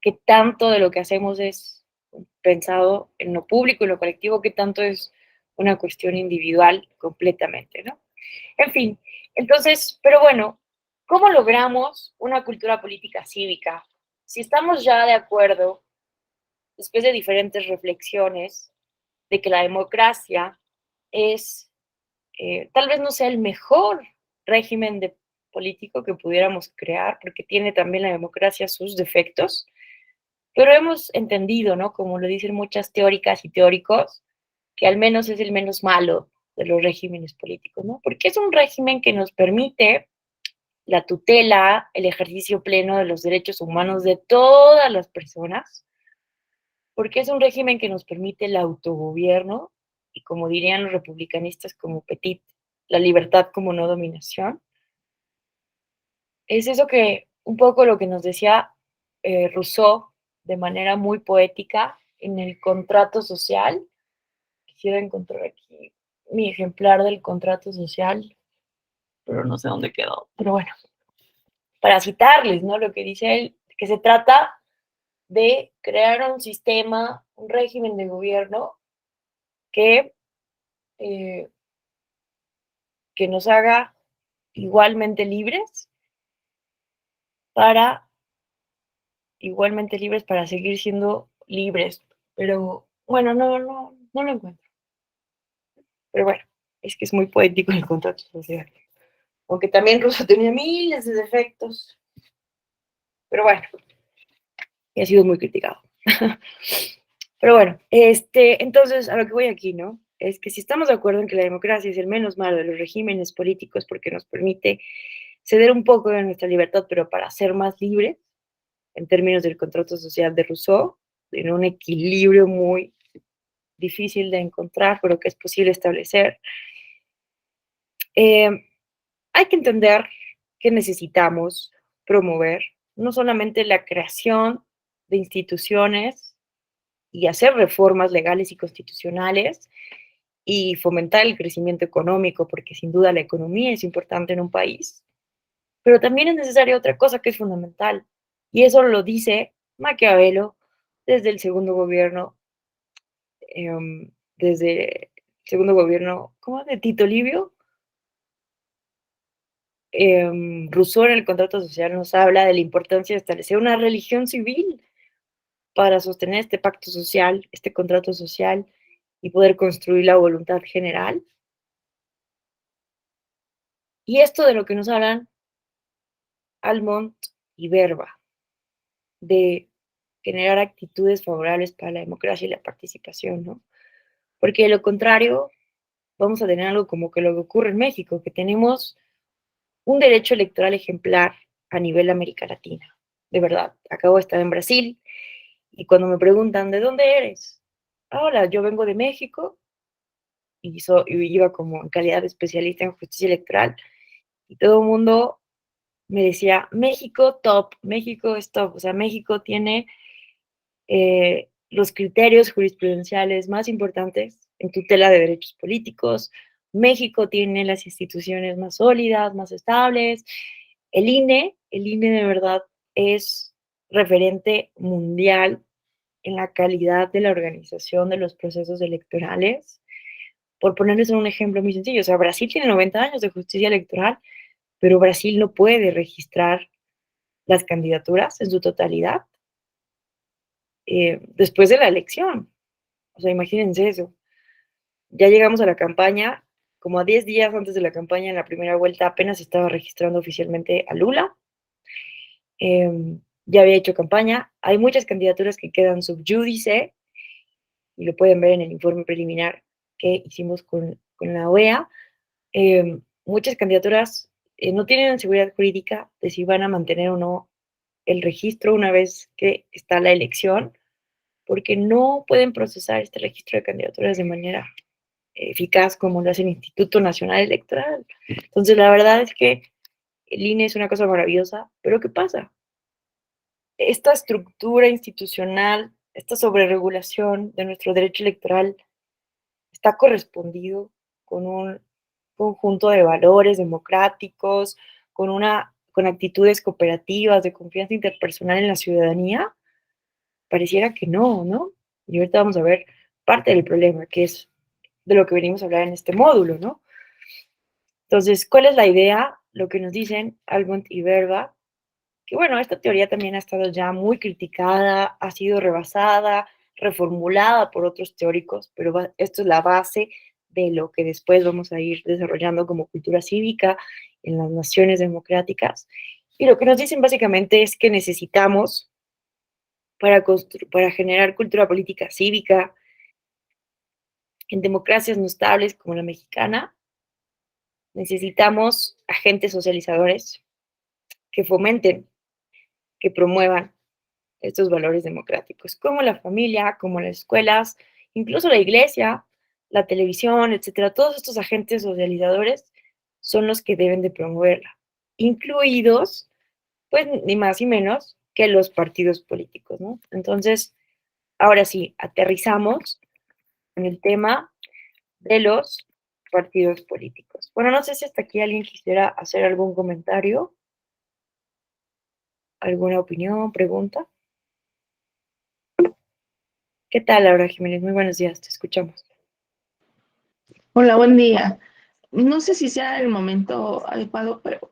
qué tanto de lo que hacemos es pensado en lo público y lo colectivo, qué tanto es una cuestión individual completamente, ¿no? En fin, entonces, pero bueno, ¿cómo logramos una cultura política cívica? Si estamos ya de acuerdo, después de diferentes reflexiones, de que la democracia es, tal vez no sea el mejor régimen de político que pudiéramos crear, porque tiene también la democracia sus defectos, pero hemos entendido, ¿no? Como lo dicen muchas teóricas y teóricos, que al menos es el menos malo de los regímenes políticos, ¿no? Porque es un régimen que nos permite la tutela, el ejercicio pleno de los derechos humanos de todas las personas, porque es un régimen que nos permite el autogobierno y, como dirían los republicanistas como Petit, la libertad como no dominación. Es eso que un poco lo que nos decía Rousseau de manera muy poética en el contrato social. Quisiera encontrar aquí mi ejemplar del contrato social, pero no sé dónde quedó. Pero bueno, para citarles, ¿no? Lo que dice él, que se trata de crear un sistema, un régimen de gobierno que, eh, que nos haga igualmente libres para seguir siendo libres. Pero bueno, no lo encuentro. Pero bueno, es que es muy poético el contrato social. Aunque también Rousseau tenía miles de defectos. Pero bueno, y ha sido muy criticado. Pero bueno, entonces a lo que voy aquí, ¿no? Es que si estamos de acuerdo en que la democracia es el menos malo de los regímenes políticos porque nos permite ceder un poco de nuestra libertad, pero para ser más libres, en términos del contrato social de Rousseau, en un equilibrio muy difícil de encontrar, pero que es posible establecer, eh, hay que entender que necesitamos promover no solamente la creación de instituciones y hacer reformas legales y constitucionales y fomentar el crecimiento económico, porque sin duda la economía es importante en un país, pero también es necesaria otra cosa que es fundamental, y eso lo dice Maquiavelo desde el segundo gobierno, desde el segundo gobierno, ¿cómo? De Tito Livio. Rousseau en el contrato social nos habla de la importancia de establecer una religión civil para sostener este pacto social, este contrato social y poder construir la voluntad general. Y esto de lo que nos hablan Almont y Verba, de generar actitudes favorables para la democracia y la participación, ¿no? Porque de lo contrario, vamos a tener algo como que lo que ocurre en México, que tenemos un derecho electoral ejemplar a nivel América Latina. De verdad, acabo de estar en Brasil y cuando me preguntan, ¿de dónde eres? Hola, yo vengo de México y iba como en calidad de especialista en justicia electoral y todo el mundo me decía, México top, México es top, o sea, México tiene los criterios jurisprudenciales más importantes en tutela de derechos políticos, México tiene las instituciones más sólidas, más estables, el INE de verdad es referente mundial en la calidad de la organización de los procesos electorales. Por ponerles un ejemplo muy sencillo, o sea, Brasil tiene 90 años de justicia electoral, pero Brasil no puede registrar las candidaturas en su totalidad después de la elección. O sea, imagínense eso. Ya llegamos a la campaña, como a 10 días antes de la campaña, en la primera vuelta apenas estaba registrando oficialmente a Lula. Ya había hecho campaña. Hay muchas candidaturas que quedan subyúdice, y lo pueden ver en el informe preliminar que hicimos con la OEA. Muchas candidaturas no tienen seguridad jurídica de si van a mantener o no el registro una vez que está la elección, porque no pueden procesar este registro de candidaturas de manera eficaz como lo hace el Instituto Nacional Electoral. Entonces, la verdad es que el INE es una cosa maravillosa, pero ¿qué pasa? Esta estructura institucional, esta sobreregulación de nuestro derecho electoral está correspondido con un conjunto de valores democráticos, con actitudes cooperativas, de confianza interpersonal en la ciudadanía. Pareciera que no, ¿no? Y ahorita vamos a ver parte del problema, que es de lo que venimos a hablar en este módulo, ¿no? Entonces, ¿cuál es la idea? Lo que nos dicen Almond y Verba, que bueno, esta teoría también ha estado ya muy criticada, ha sido rebasada, reformulada por otros teóricos, pero esto es la base de lo que después vamos a ir desarrollando como cultura cívica en las naciones democráticas. Y lo que nos dicen básicamente es que necesitamos, para generar cultura política cívica en democracias no estables como la mexicana, necesitamos agentes socializadores que fomenten, que promuevan estos valores democráticos, como la familia, como las escuelas, incluso la iglesia, la televisión, etcétera. Todos estos agentes socializadores son los que deben de promoverla, incluidos, pues, ni más ni menos que los partidos políticos, ¿no? Entonces, ahora sí, aterrizamos en el tema de los partidos políticos. Bueno, no sé si hasta aquí alguien quisiera hacer algún comentario, alguna opinión, pregunta. ¿Qué tal, Laura Jiménez? Muy buenos días, te escuchamos. Hola, buen día. No sé si sea el momento adecuado, pero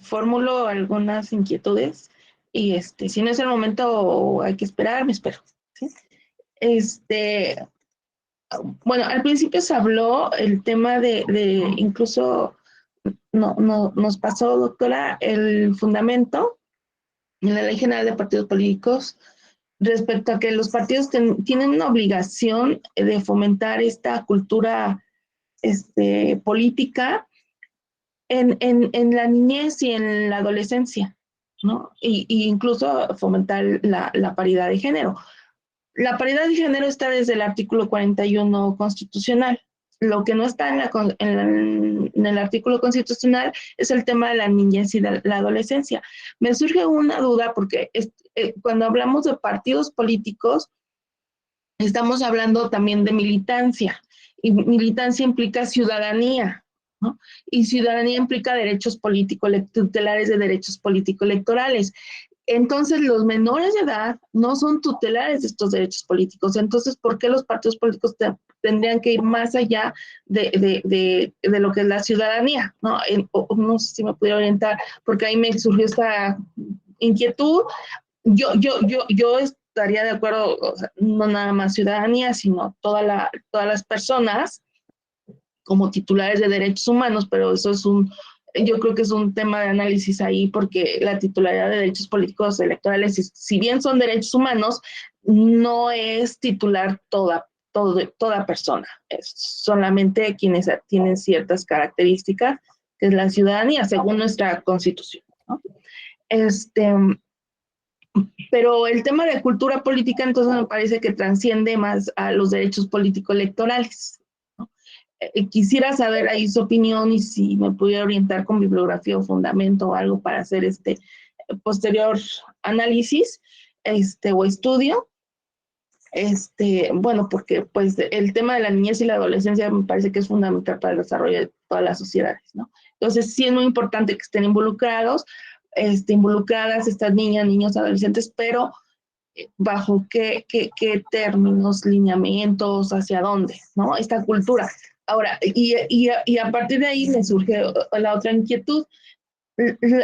formulo algunas inquietudes y si no es el momento hay que esperar, me espero. ¿Sí? Este, bueno, al principio se habló el tema de incluso nos pasó, doctora, el fundamento en la Ley General de Partidos Políticos respecto a que los partidos tienen una obligación de fomentar esta cultura política en la niñez y en la adolescencia, ¿no? Y incluso fomentar la paridad de género. La paridad de género está desde el artículo 41 constitucional. Lo que no está en el artículo constitucional es el tema de la niñez y de la adolescencia. Me surge una duda porque cuando hablamos de partidos políticos, estamos hablando también de militancia, y militancia implica ciudadanía, ¿no? Y ciudadanía implica derechos políticos, tutelares de derechos político-electorales. Entonces, los menores de edad no son tutelares de estos derechos políticos. Entonces, ¿por qué los partidos políticos tendrían que ir más allá de lo que es la ciudadanía? ¿No? No sé si me pudiera orientar, porque ahí me surgió esta inquietud. Yo estaría de acuerdo, o sea, no nada más ciudadanía, sino todas las personas como titulares de derechos humanos, pero eso yo creo que es un tema de análisis ahí, porque la titularidad de derechos políticos electorales, si bien son derechos humanos, no es titular toda persona, es solamente quienes tienen ciertas características, que es la ciudadanía, según nuestra constitución, ¿no? Pero el tema de cultura política entonces me parece que trasciende más a los derechos político-electorales, ¿no? Quisiera saber ahí su opinión y si me pudiera orientar con bibliografía o fundamento o algo para hacer posterior análisis o estudio. Bueno, porque pues el tema de la niñez y la adolescencia me parece que es fundamental para el desarrollo de todas las sociedades, ¿no? Entonces sí es muy importante que estén involucradas estas niñas, niños, adolescentes, pero bajo qué términos, lineamientos, hacia dónde, ¿no? Esta cultura. Ahora, y a partir de ahí me surge la otra inquietud.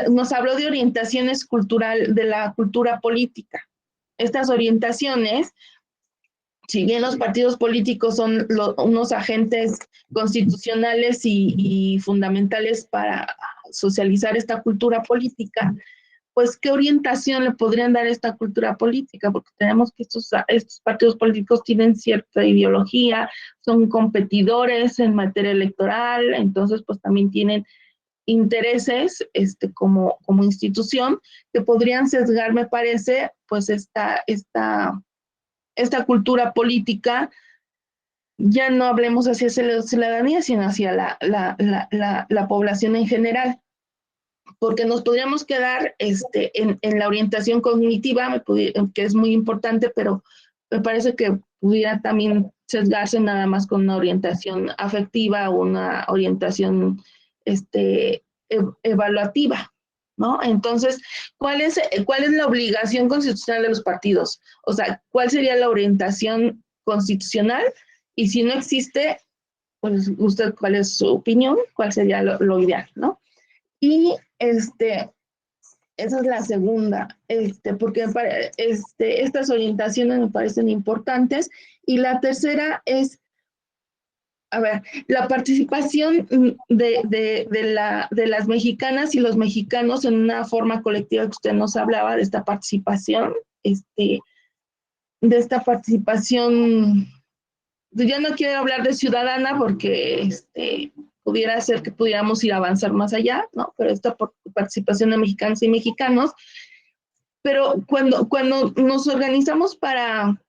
Nos habló de orientaciones de la cultura política. Estas orientaciones, si bien los partidos políticos son unos agentes constitucionales y fundamentales para socializar esta cultura política, pues qué orientación le podrían dar a esta cultura política, porque tenemos que estos partidos políticos tienen cierta ideología, son competidores en materia electoral, entonces pues también tienen intereses como institución que podrían sesgar, me parece, pues esta cultura política ya no hablemos hacia la ciudadanía, sino hacia la población en general, porque nos podríamos quedar en la orientación cognitiva, que es muy importante, pero me parece que pudiera también sesgarse nada más con una orientación afectiva o una orientación evaluativa, ¿no? Entonces, ¿cuál es la obligación constitucional de los partidos? O sea, ¿cuál sería la orientación constitucional? Y si no existe, pues usted, ¿cuál es su opinión? ¿Cuál sería lo ideal, ¿no? Y esa es la segunda, porque estas orientaciones me parecen importantes. Y la tercera es, a ver, la participación de las mexicanas y los mexicanos en una forma colectiva, que usted nos hablaba de esta participación, de esta participación. Yo no quiero hablar de ciudadana porque pudiera ser que pudiéramos ir a avanzar más allá, ¿no? Pero esta participación de mexicanos y mexicanos. Pero cuando nos organizamos para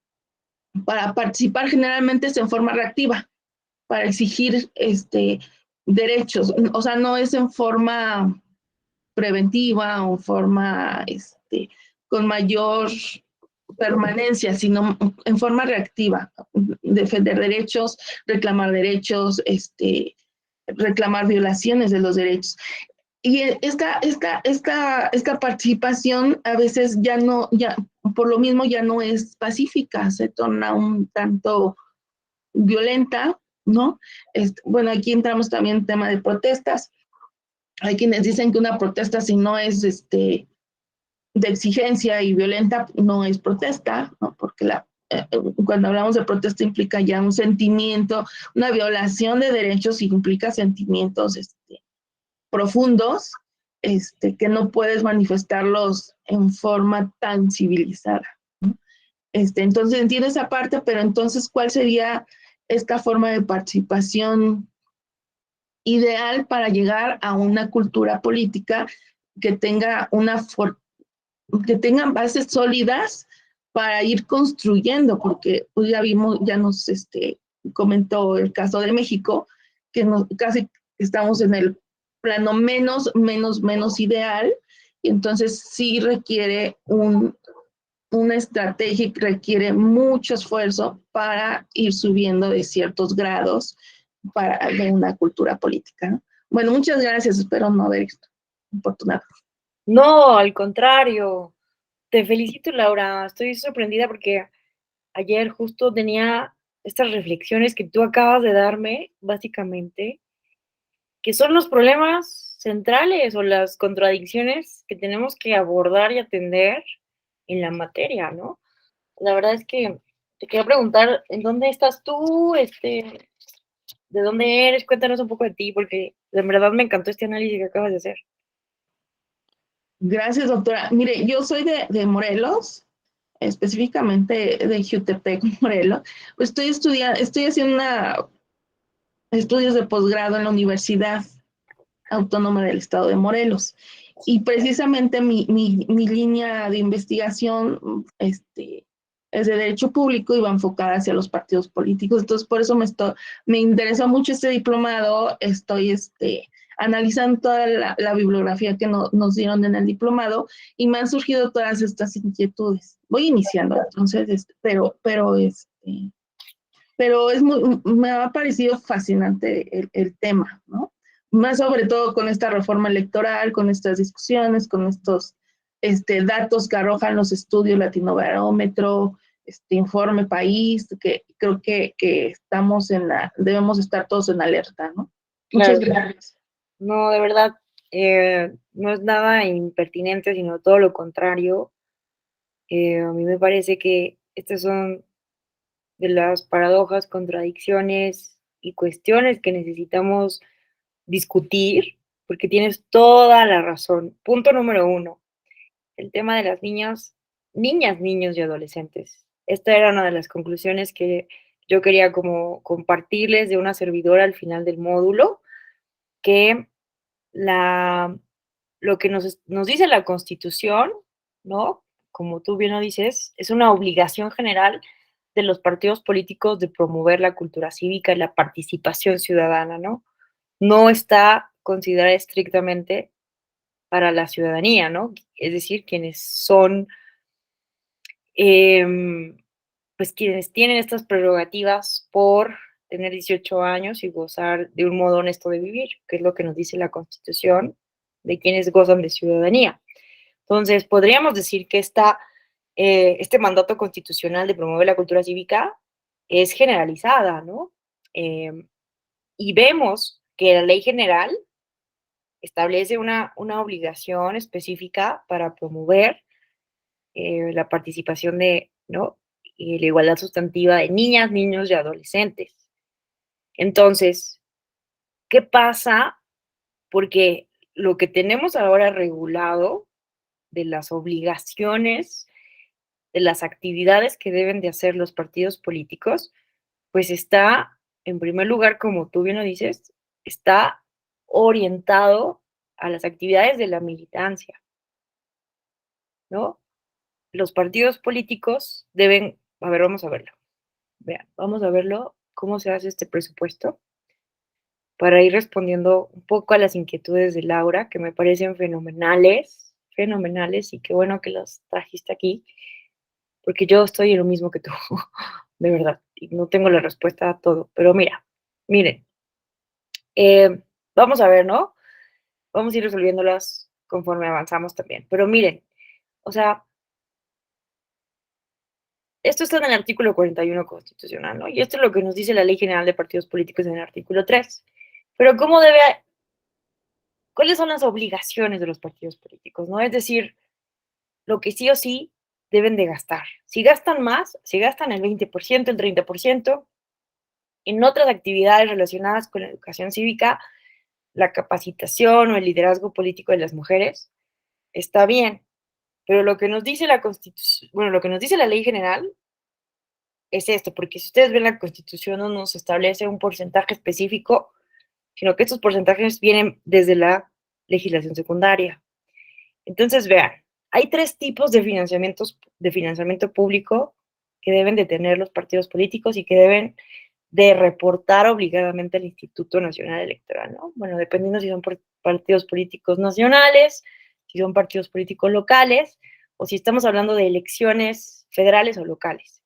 participar, generalmente es en forma reactiva, para exigir derechos. O sea, no es en forma preventiva o forma con mayor permanencia, sino en forma reactiva, defender derechos, reclamar violaciones de los derechos. Y esta participación a veces por lo mismo ya no es pacífica, se torna un tanto violenta, ¿no? Bueno, aquí entramos también en tema de protestas. Hay quienes dicen que una protesta, si no es de exigencia y violenta, no es protesta, ¿no? Porque cuando hablamos de protesta implica ya un sentimiento, una violación de derechos, y implica sentimientos profundos, que no puedes manifestarlos en forma tan civilizada, ¿no? Entonces entiendo esa parte, pero entonces, ¿cuál sería esta forma de participación ideal para llegar a una cultura política que tenga que tengan bases sólidas para ir construyendo? Porque pues, ya nos comentó el caso de México, que casi estamos en el plano menos ideal, y entonces sí requiere una estrategia y requiere mucho esfuerzo para ir subiendo de ciertos grados de una cultura política, ¿no? Bueno, muchas gracias, espero no haber importunado. No, al contrario. Te felicito, Laura. Estoy sorprendida porque ayer justo tenía estas reflexiones que tú acabas de darme, básicamente, que son los problemas centrales o las contradicciones que tenemos que abordar y atender en la materia, ¿no? La verdad es que te quería preguntar, ¿en dónde estás tú? ¿De dónde eres? Cuéntanos un poco de ti, porque de verdad me encantó este análisis que acabas de hacer. Gracias, doctora. Mire, yo soy de Morelos, específicamente de Jutepec, Morelos. Pues estoy haciendo estudios de posgrado en la Universidad Autónoma del Estado de Morelos. Y precisamente mi línea de investigación es de Derecho Público y va enfocada hacia los partidos políticos. Entonces, por eso me interesó mucho este diplomado. Estoy analizando toda la bibliografía que nos dieron en el diplomado, y me han surgido todas estas inquietudes. Voy iniciando, entonces, pero me ha parecido fascinante el tema, ¿no? Más sobre todo con esta reforma electoral, con estas discusiones, con estos datos que arrojan los estudios Latinobarómetro, Informe País, que creo que debemos estar todos en alerta, ¿no? Claro. Muchas gracias. No, de verdad, no es nada impertinente, sino todo lo contrario. A mí me parece que estas son de las paradojas, contradicciones y cuestiones que necesitamos discutir, porque tienes toda la razón. Punto número 1, el tema de las niñas, niños y adolescentes. Esta era una de las conclusiones que yo quería como compartirles de una servidora al final del módulo, que lo que nos dice la Constitución, ¿no? Como tú bien lo dices, es una obligación general de los partidos políticos de promover la cultura cívica y la participación ciudadana, ¿no? No está considerada estrictamente para la ciudadanía, ¿no? Es decir, quienes son, pues quienes tienen estas prerrogativas por tener 18 años y gozar de un modo honesto de vivir, que es lo que nos dice la Constitución, de quienes gozan de ciudadanía. Entonces, podríamos decir que este mandato constitucional de promover la cultura cívica es generalizada, ¿no? Y vemos que la ley general establece una obligación específica para promover la participación ¿no? Y la igualdad sustantiva de niñas, niños y adolescentes. Entonces, ¿qué pasa? Porque lo que tenemos ahora regulado de las obligaciones, de las actividades que deben de hacer los partidos políticos, pues está, en primer lugar, como tú bien lo dices, está orientado a las actividades de la militancia, ¿no? Los partidos políticos deben, a ver, vamos a verlo. Vean, vamos a verlo, cómo se hace este presupuesto, para ir respondiendo un poco a las inquietudes de Laura, que me parecen fenomenales, fenomenales, y qué bueno que las trajiste aquí, porque yo estoy en lo mismo que tú, de verdad, y no tengo la respuesta a todo, pero miren, vamos a ver, ¿no? Vamos a ir resolviéndolas conforme avanzamos también, pero miren, o sea, esto está en el artículo 41 constitucional, ¿no? Y esto es lo que nos dice la Ley General de Partidos Políticos en el artículo 3. Pero ¿cuáles son las obligaciones de los partidos políticos, no? Es decir, lo que sí o sí deben de gastar. Si gastan más, si gastan el 20%, el 30%, en otras actividades relacionadas con la educación cívica, la capacitación o el liderazgo político de las mujeres, está bien. Pero lo que nos dice la Constitución, bueno, lo que nos dice la Ley General es esto, porque si ustedes ven la Constitución no nos establece un porcentaje específico, sino que estos porcentajes vienen desde la legislación secundaria. Entonces, vean, hay 3 tipos de financiamiento público que deben de tener los partidos políticos y que deben de reportar obligadamente al Instituto Nacional Electoral, ¿no? Bueno, dependiendo si son partidos políticos nacionales, si son partidos políticos locales, o si estamos hablando de elecciones federales o locales.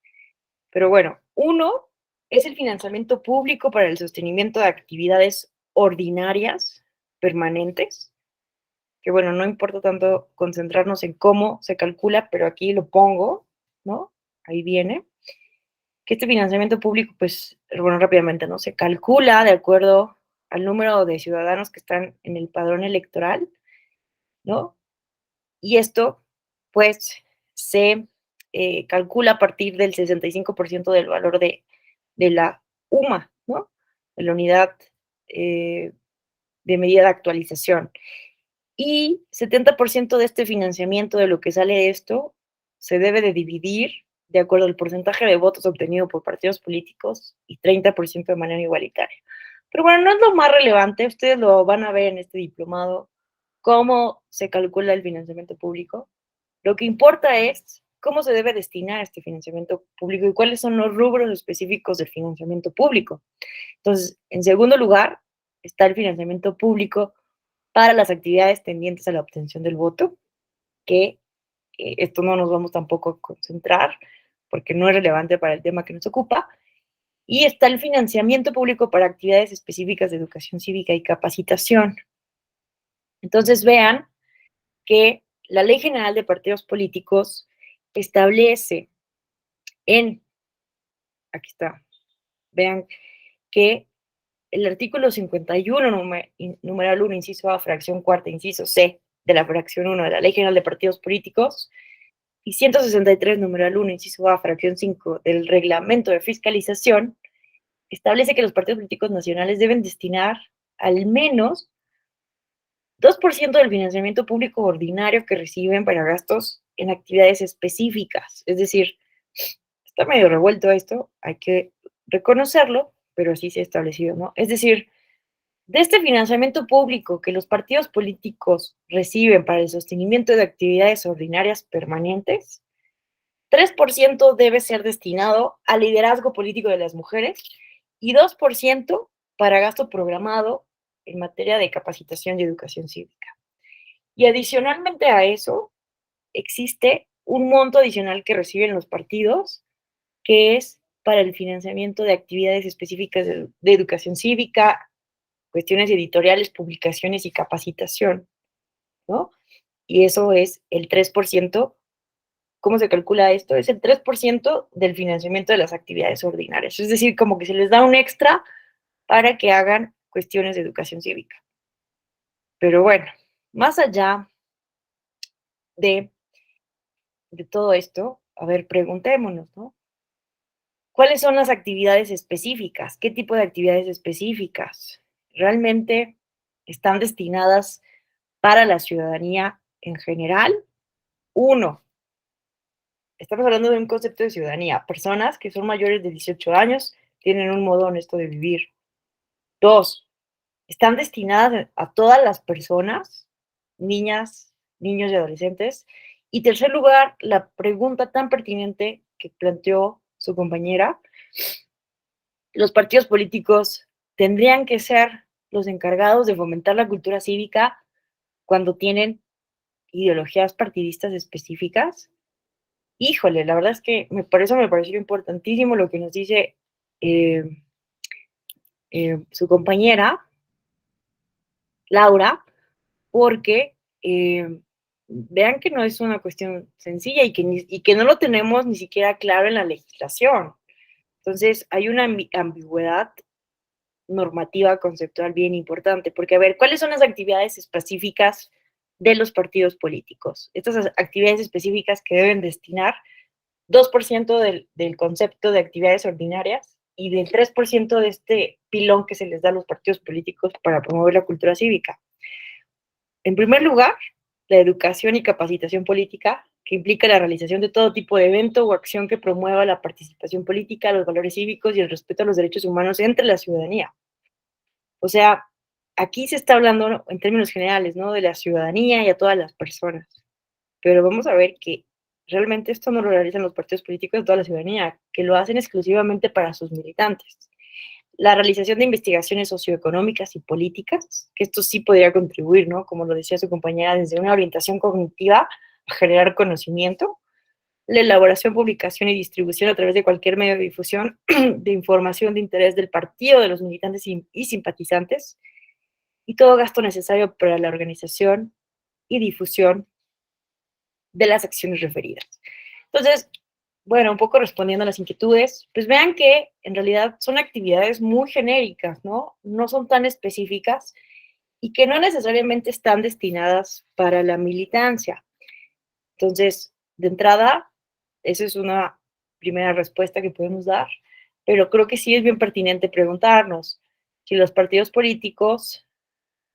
Pero bueno, uno es el financiamiento público para el sostenimiento de actividades ordinarias permanentes, que bueno, no importa tanto concentrarnos en cómo se calcula, pero aquí lo pongo, ¿no? Ahí viene. Que este financiamiento público, pues, bueno, rápidamente, ¿no? Se calcula de acuerdo al número de ciudadanos que están en el padrón electoral, ¿no? Y esto, pues, se calcula a partir del 65% del valor de la UMA, ¿no? De la unidad de medida de actualización. Y 70% de este financiamiento, de lo que sale de esto, se debe de dividir de acuerdo al porcentaje de votos obtenido por partidos políticos y 30% de manera igualitaria. Pero bueno, no es lo más relevante, ustedes lo van a ver en este diplomado, cómo se calcula el financiamiento público. Lo que importa es cómo se debe destinar este financiamiento público y cuáles son los rubros específicos del financiamiento público. Entonces, en segundo lugar, está el financiamiento público para las actividades tendientes a la obtención del voto, que esto no nos vamos tampoco a concentrar porque no es relevante para el tema que nos ocupa. Y está el financiamiento público para actividades específicas de educación cívica y capacitación. Entonces vean que la Ley General de Partidos Políticos establece aquí está, vean que el artículo 51, numeral 1, inciso A, fracción cuarta, inciso C, de la fracción 1 de la Ley General de Partidos Políticos, y 163, numeral 1, inciso A, fracción 5, del Reglamento de Fiscalización, establece que los partidos políticos nacionales deben destinar al menos 2% del financiamiento público ordinario que reciben para gastos en actividades específicas. Es decir, está medio revuelto esto, hay que reconocerlo, pero así se ha establecido, ¿no? Es decir, de este financiamiento público que los partidos políticos reciben para el sostenimiento de actividades ordinarias permanentes, 3% debe ser destinado al liderazgo político de las mujeres y 2% para gasto programado en materia de capacitación y educación cívica. Y adicionalmente a eso, existe un monto adicional que reciben los partidos, que es para el financiamiento de actividades específicas de educación cívica, cuestiones editoriales, publicaciones y capacitación, ¿no? Y eso es el 3%. ¿Cómo se calcula esto? Es el 3% del financiamiento de las actividades ordinarias. Es decir, como que se les da un extra para que hagan cuestiones de educación cívica. Pero bueno, más allá de, de todo esto, a ver, preguntémonos, ¿no? ¿Cuáles son las actividades específicas? ¿Qué tipo de actividades específicas realmente están destinadas para la ciudadanía en general? Uno, estamos hablando de un concepto de ciudadanía. Personas que son mayores de 18 años tienen un modo honesto de vivir. Dos, están destinadas a todas las personas, niñas, niños y adolescentes. Y tercer lugar, la pregunta tan pertinente que planteó su compañera, los partidos políticos tendrían que ser los encargados de fomentar la cultura cívica cuando tienen ideologías partidistas específicas. Híjole, la verdad es que por eso me pareció importantísimo lo que nos dice eh, su compañera, Laura, porque vean que no es una cuestión sencilla y que no lo tenemos ni siquiera claro en la legislación. Entonces, hay una ambigüedad normativa conceptual bien importante, porque a ver, ¿cuáles son las actividades específicas de los partidos políticos? Estas actividades específicas que deben destinar 2% del concepto de actividades ordinarias y del 3% de este pilón que se les da a los partidos políticos para promover la cultura cívica. En primer lugar, la educación y capacitación política, que implica la realización de todo tipo de evento o acción que promueva la participación política, los valores cívicos y el respeto a los derechos humanos entre la ciudadanía. O sea, aquí se está hablando en términos generales, ¿no? De la ciudadanía y a todas las personas. Pero vamos a ver que realmente esto no lo realizan los partidos políticos de toda la ciudadanía, que lo hacen exclusivamente para sus militantes. La realización de investigaciones socioeconómicas y políticas, que esto sí podría contribuir, ¿no? Como lo decía su compañera, desde una orientación cognitiva a generar conocimiento, la elaboración, publicación y distribución a través de cualquier medio de difusión de información de interés del partido, de los militantes y simpatizantes, y todo gasto necesario para la organización y difusión de las acciones referidas. Entonces, bueno, un poco respondiendo a las inquietudes, pues vean que en realidad son actividades muy genéricas, ¿no? No son tan específicas y que no necesariamente están destinadas para la militancia. Entonces, de entrada, esa es una primera respuesta que podemos dar, pero creo que sí es bien pertinente preguntarnos si los partidos políticos,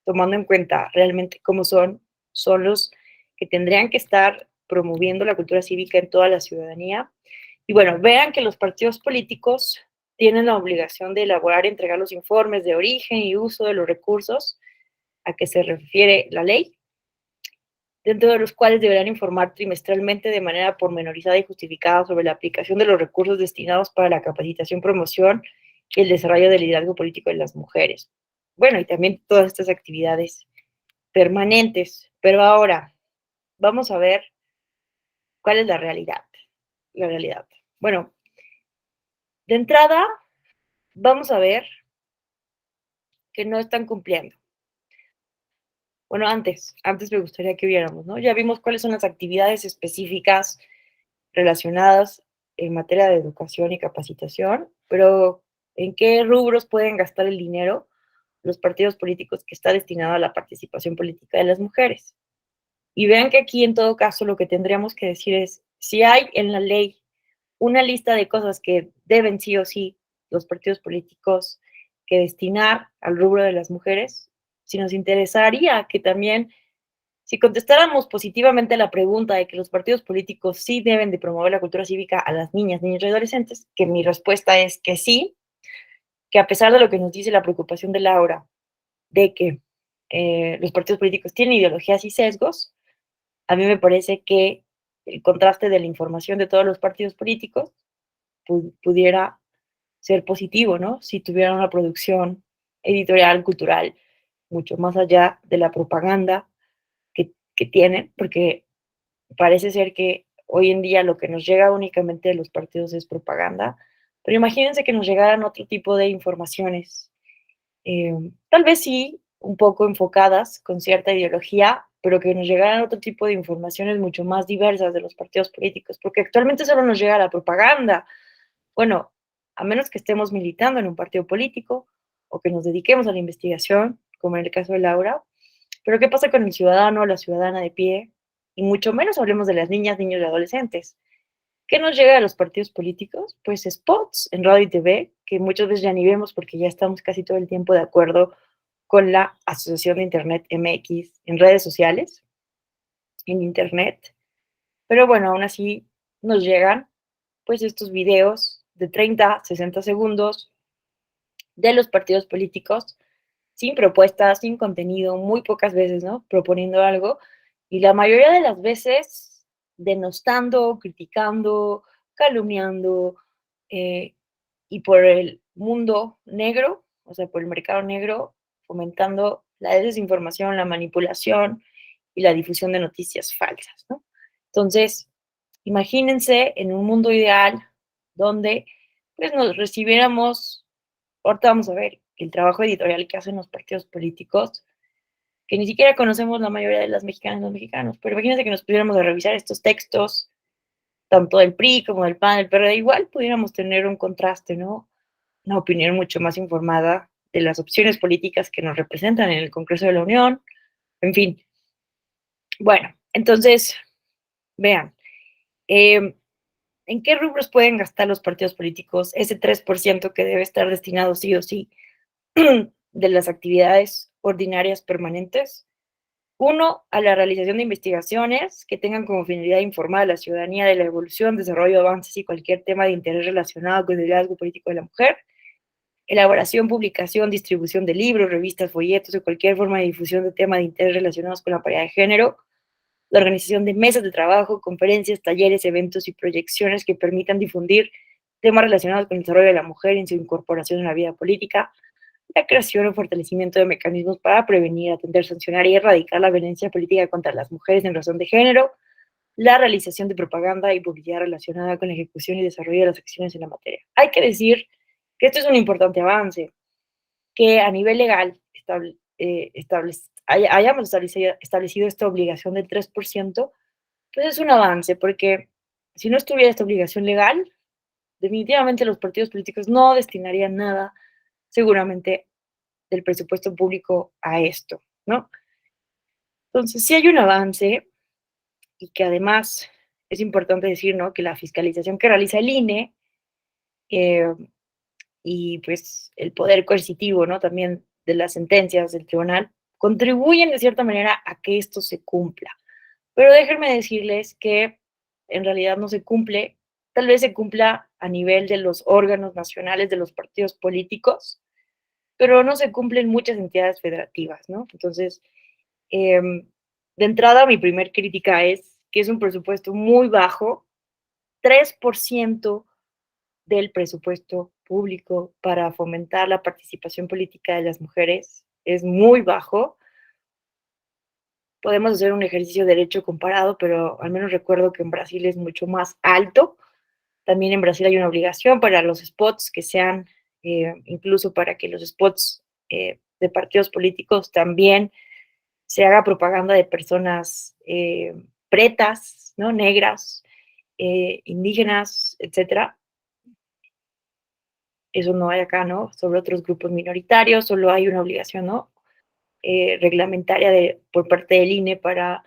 tomando en cuenta realmente cómo son los que tendrían que estar promoviendo la cultura cívica en toda la ciudadanía. Y bueno, vean que los partidos políticos tienen la obligación de elaborar y entregar los informes de origen y uso de los recursos a que se refiere la ley, dentro de los cuales deberán informar trimestralmente de manera pormenorizada y justificada sobre la aplicación de los recursos destinados para la capacitación, promoción y el desarrollo del liderazgo político de las mujeres. Bueno, y también todas estas actividades permanentes. Pero ahora, vamos a ver cuál es la realidad. La realidad. Bueno, de entrada, vamos a ver que no están cumpliendo. Bueno, antes me gustaría que viéramos, ¿no? Ya vimos cuáles son las actividades específicas relacionadas en materia de educación y capacitación, pero ¿en qué rubros pueden gastar el dinero los partidos políticos que está destinado a la participación política de las mujeres? Y vean que aquí, en todo caso, lo que tendríamos que decir es, si hay en la ley una lista de cosas que deben sí o sí los partidos políticos que destinar al rubro de las mujeres, si nos interesaría que también, si contestáramos positivamente a la pregunta de que los partidos políticos sí deben de promover la cultura cívica a las niñas, niños y adolescentes, que mi respuesta es que sí, que a pesar de lo que nos dice la preocupación de Laura, de que los partidos políticos tienen ideologías y sesgos, a mí me parece que el contraste de la información de todos los partidos políticos pudiera ser positivo, ¿no? Si tuviera una producción editorial, cultural, mucho más allá de la propaganda que tienen, porque parece ser que hoy en día lo que nos llega únicamente de los partidos es propaganda, pero imagínense que nos llegaran otro tipo de informaciones, tal vez sí, un poco enfocadas con cierta ideología, pero que nos llegaran otro tipo de informaciones mucho más diversas de los partidos políticos, porque actualmente solo nos llega la propaganda. Bueno, a menos que estemos militando en un partido político o que nos dediquemos a la investigación, como en el caso de Laura, pero ¿qué pasa con el ciudadano o la ciudadana de pie? Y mucho menos hablemos de las niñas, niños y adolescentes. ¿Qué nos llega a los partidos políticos? Pues spots en radio y TV, que muchas veces ya ni vemos porque ya estamos casi todo el tiempo de acuerdo con la Asociación de Internet MX en redes sociales, en Internet. Pero bueno, aún así nos llegan pues estos videos de 30, 60 segundos de los partidos políticos sin propuestas, sin contenido, muy pocas veces, ¿no? Proponiendo algo y la mayoría de las veces denostando, criticando, calumniando, y por el mundo negro, o sea, por el mercado negro, fomentando la desinformación, la manipulación y la difusión de noticias falsas, ¿no? Entonces, imagínense en un mundo ideal donde pues nos recibiéramos, ahorita vamos a ver el trabajo editorial que hacen los partidos políticos, que ni siquiera conocemos la mayoría de las mexicanas y los mexicanos, pero imagínense que nos pudiéramos a revisar estos textos, tanto del PRI como del PAN, del PRD, igual pudiéramos tener un contraste, ¿no? Una opinión mucho más informada de las opciones políticas que nos representan en el Congreso de la Unión, en fin. Bueno, entonces, vean, eh, ¿en qué rubros pueden gastar los partidos políticos ese 3% que debe estar destinado sí o sí de las actividades ordinarias permanentes? Uno, a la realización de investigaciones que tengan como finalidad informar a la ciudadanía de la evolución, desarrollo, avances y cualquier tema de interés relacionado con el liderazgo político de la mujer. Elaboración, publicación, distribución de libros, revistas, folletos o cualquier forma de difusión de temas de interés relacionados con la paridad de género. La organización de mesas de trabajo, conferencias, talleres, eventos y proyecciones que permitan difundir temas relacionados con el desarrollo de la mujer en su incorporación en la vida política. La creación o fortalecimiento de mecanismos para prevenir, atender, sancionar y erradicar la violencia política contra las mujeres en razón de género. La realización de propaganda y publicidad relacionada con la ejecución y desarrollo de las acciones en la materia. Hay que decir que esto es un importante avance, que a nivel legal hayamos establecido esta obligación del 3%, pues es un avance, porque si no estuviera esta obligación legal, definitivamente los partidos políticos no destinarían nada, seguramente, del presupuesto público a esto, ¿no? Entonces, sí hay un avance y que además es importante decir, ¿no? Que la fiscalización que realiza el INE eh, y pues el poder coercitivo, ¿no? También de las sentencias del tribunal, contribuyen de cierta manera a que esto se cumpla. Pero déjenme decirles que en realidad no se cumple, tal vez se cumpla a nivel de los órganos nacionales de los partidos políticos, pero no se cumplen muchas entidades federativas, ¿no? Entonces, de entrada, mi primer crítica es que es un presupuesto muy bajo, 3% del presupuesto público para fomentar la participación política de las mujeres es muy bajo. Podemos hacer un ejercicio de derecho comparado, pero al menos recuerdo que en Brasil es mucho más alto. También en Brasil hay una obligación para los spots que sean, incluso para que los spots de partidos políticos también se haga propaganda de personas pretas, ¿no? Negras, indígenas, etcétera. Eso no hay acá, ¿no? Sobre otros grupos minoritarios, solo hay una obligación, ¿no? Reglamentaria por parte del INE para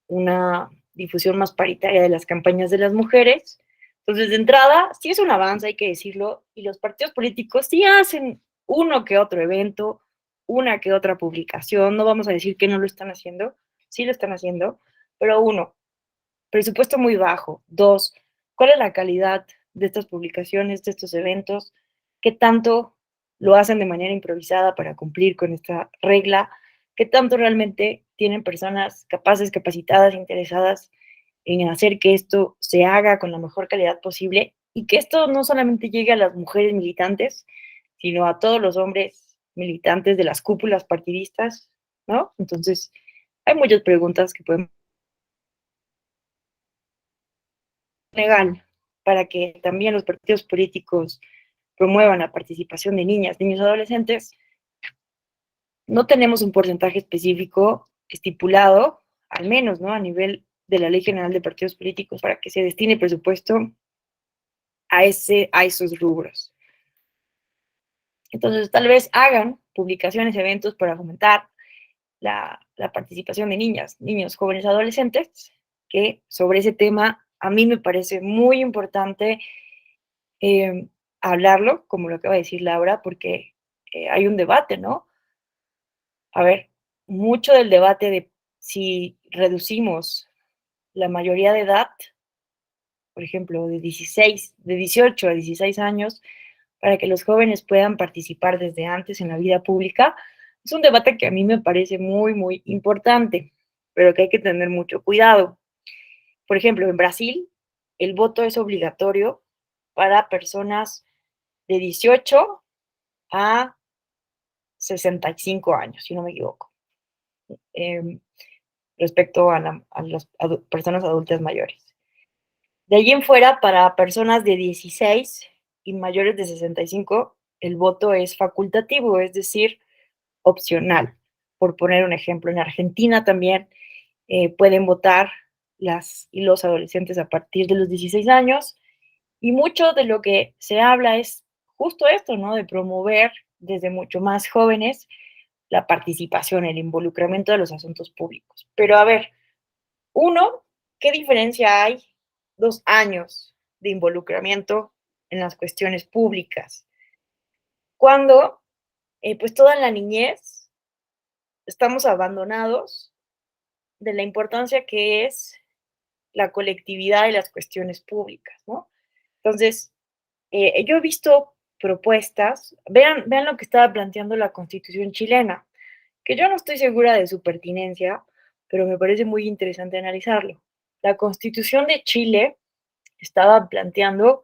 una difusión más paritaria de las campañas de las mujeres. Entonces, de entrada, sí es un avance, hay que decirlo, y los partidos políticos sí hacen uno que otro evento, una que otra publicación, no vamos a decir que no lo están haciendo, sí lo están haciendo, pero uno, presupuesto muy bajo. Dos, ¿cuál es la calidad de estas publicaciones, de estos eventos? ¿Qué tanto lo hacen de manera improvisada para cumplir con esta regla? ¿Qué tanto realmente tienen personas capaces, capacitadas, interesadas en hacer que esto se haga con la mejor calidad posible y que esto no solamente llegue a las mujeres militantes, sino a todos los hombres militantes de las cúpulas partidistas, ¿no? Entonces, hay muchas preguntas que pueden legal para que también los partidos políticos promuevan la participación de niñas, niños y adolescentes. No tenemos un porcentaje específico estipulado, al menos, ¿no? A nivel de la Ley General de Partidos Políticos, para que se destine presupuesto a esos rubros. Entonces, tal vez hagan publicaciones, eventos para fomentar la participación de niñas, niños, jóvenes, adolescentes, que sobre ese tema a mí me parece muy importante hablarlo, como lo acaba de decir Laura, porque hay un debate, ¿no? A ver, mucho del debate de si reducimos la mayoría de edad, por ejemplo, de 18 a 16 años, para que los jóvenes puedan participar desde antes en la vida pública, es un debate que a mí me parece muy, muy importante, pero que hay que tener mucho cuidado. Por ejemplo, en Brasil, el voto es obligatorio para personas de 18 a 65 años, si no me equivoco, eh, respecto a las personas adultas mayores. De allí en fuera, para personas de 16 y mayores de 65, el voto es facultativo, es decir, opcional. Por poner un ejemplo, en Argentina también pueden votar las y los adolescentes a partir de los 16 años, y mucho de lo que se habla es justo esto, ¿no? De promover desde mucho más jóvenes la participación, el involucramiento de los asuntos públicos. Pero a ver, uno, ¿qué diferencia hay? 2 años de involucramiento en las cuestiones públicas, cuando pues toda la niñez estamos abandonados de la importancia que es la colectividad y las cuestiones públicas, ¿no? Entonces, yo he visto propuestas, vean lo que estaba planteando la Constitución chilena, que yo no estoy segura de su pertinencia, pero me parece muy interesante analizarlo. La Constitución de Chile estaba planteando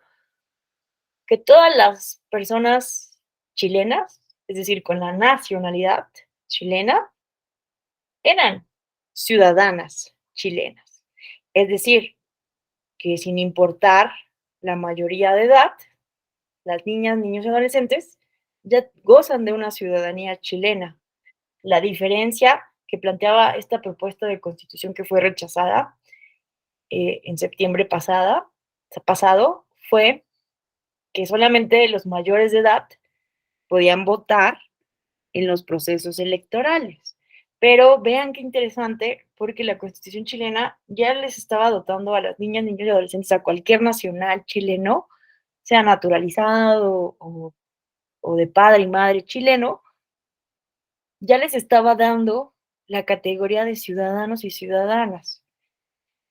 que todas las personas chilenas, es decir, con la nacionalidad chilena, eran ciudadanas chilenas. Es decir, que sin importar la mayoría de edad, las niñas, niños y adolescentes ya gozan de una ciudadanía chilena. La diferencia que planteaba esta propuesta de constitución que fue rechazada en septiembre pasado fue que solamente los mayores de edad podían votar en los procesos electorales. Pero vean qué interesante, porque la Constitución chilena ya les estaba dotando a las niñas, niños y adolescentes, a cualquier nacional chileno, sea naturalizado o de padre y madre chileno, ya les estaba dando la categoría de ciudadanos y ciudadanas.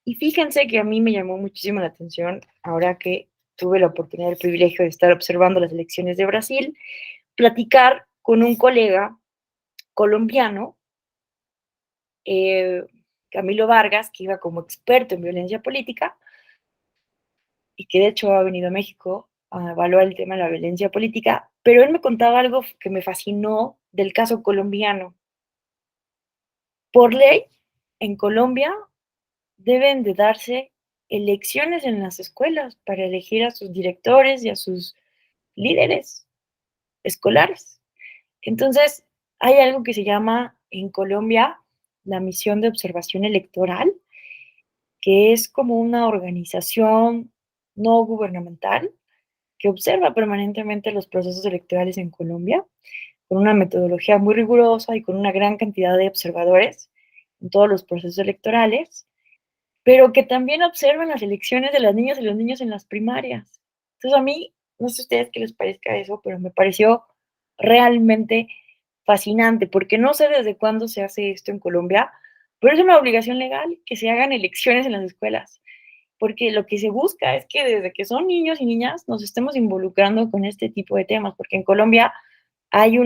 Y fíjense que a mí me llamó muchísimo la atención, ahora que tuve la oportunidad, el privilegio de estar observando las elecciones de Brasil, platicar con un colega colombiano, Camilo Vargas, que iba como experto en violencia política y que de hecho ha venido a México a evaluar el tema de la violencia política, pero él me contaba algo que me fascinó del caso colombiano. Por ley, en Colombia deben de darse elecciones en las escuelas para elegir a sus directores y a sus líderes escolares. Entonces, hay algo que se llama en Colombia la misión de observación electoral, que es como una organización no gubernamental que observa permanentemente los procesos electorales en Colombia, con una metodología muy rigurosa y con una gran cantidad de observadores en todos los procesos electorales, pero que también observan las elecciones de las niñas y los niños en las primarias. Entonces a mí, no sé a ustedes qué les parezca eso, pero me pareció realmente fascinante, porque no sé desde cuándo se hace esto en Colombia, pero es una obligación legal que se hagan elecciones en las escuelas, porque lo que se busca es que desde que son niños y niñas nos estemos involucrando con este tipo de temas, porque en Colombia hay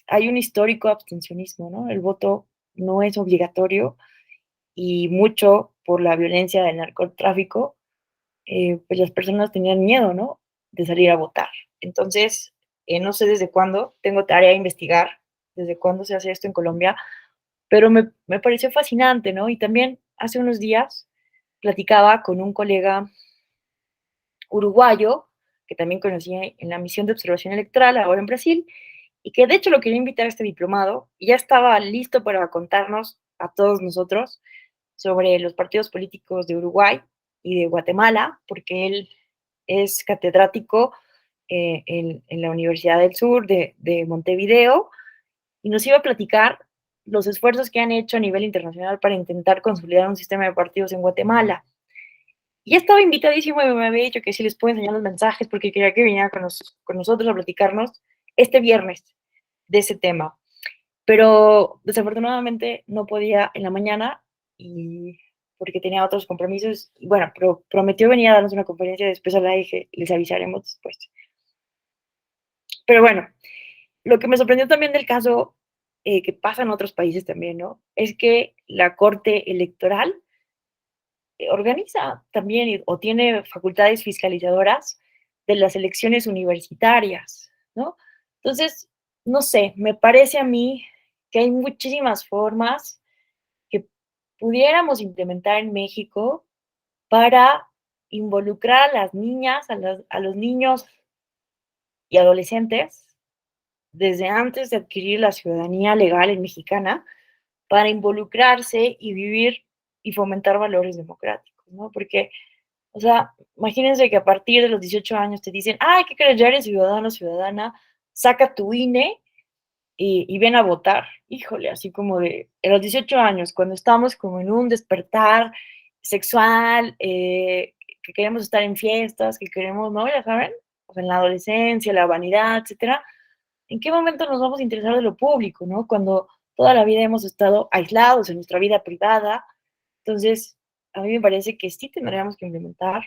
hay un histórico abstencionismo, ¿no? El voto no es obligatorio y mucho por la violencia del narcotráfico, pues las personas tenían miedo, ¿no? De salir a votar. Entonces, no sé desde cuándo, tengo tarea de investigar desde cuándo se hace esto en Colombia, pero me pareció fascinante, ¿no? Y también hace unos días platicaba con un colega uruguayo, que también conocí en la misión de observación electoral, ahora en Brasil, y que de hecho lo quería invitar a este diplomado, y ya estaba listo para contarnos a todos nosotros sobre los partidos políticos de Uruguay y de Guatemala, porque él es catedrático en la Universidad del Sur de Montevideo, y nos iba a platicar los esfuerzos que han hecho a nivel internacional para intentar consolidar un sistema de partidos en Guatemala. Y estaba invitadísimo y me había dicho que sí les puedo enseñar los mensajes porque quería que viniera con nosotros a platicarnos este viernes de ese tema. Pero desafortunadamente no podía en la mañana y porque tenía otros compromisos. Y bueno, pero prometió venir a darnos una conferencia, después a la dije, les avisaremos después. Pero bueno, lo que me sorprendió también del caso que pasa en otros países también, ¿no? Es que la Corte Electoral organiza también o tiene facultades fiscalizadoras de las elecciones universitarias, ¿no? Entonces, no sé, me parece a mí que hay muchísimas formas que pudiéramos implementar en México para involucrar a las niñas, a los niños y adolescentes desde antes de adquirir la ciudadanía legal en mexicana para involucrarse y vivir y fomentar valores democráticos, ¿no? Porque, o sea, imagínense que a partir de los 18 años te dicen, ay, ¿qué crees? Ya eres ciudadano, ciudadana, saca tu INE y ven a votar. Híjole, así como de, en los 18 años, cuando estamos como en un despertar sexual, que queremos estar en fiestas, que queremos, ¿no? Ya saben, o sea, en la adolescencia, la vanidad, etcétera. ¿En qué momento nos vamos a interesar de lo público, no? Cuando toda la vida hemos estado aislados en nuestra vida privada. Entonces, a mí me parece que sí tendríamos que implementar,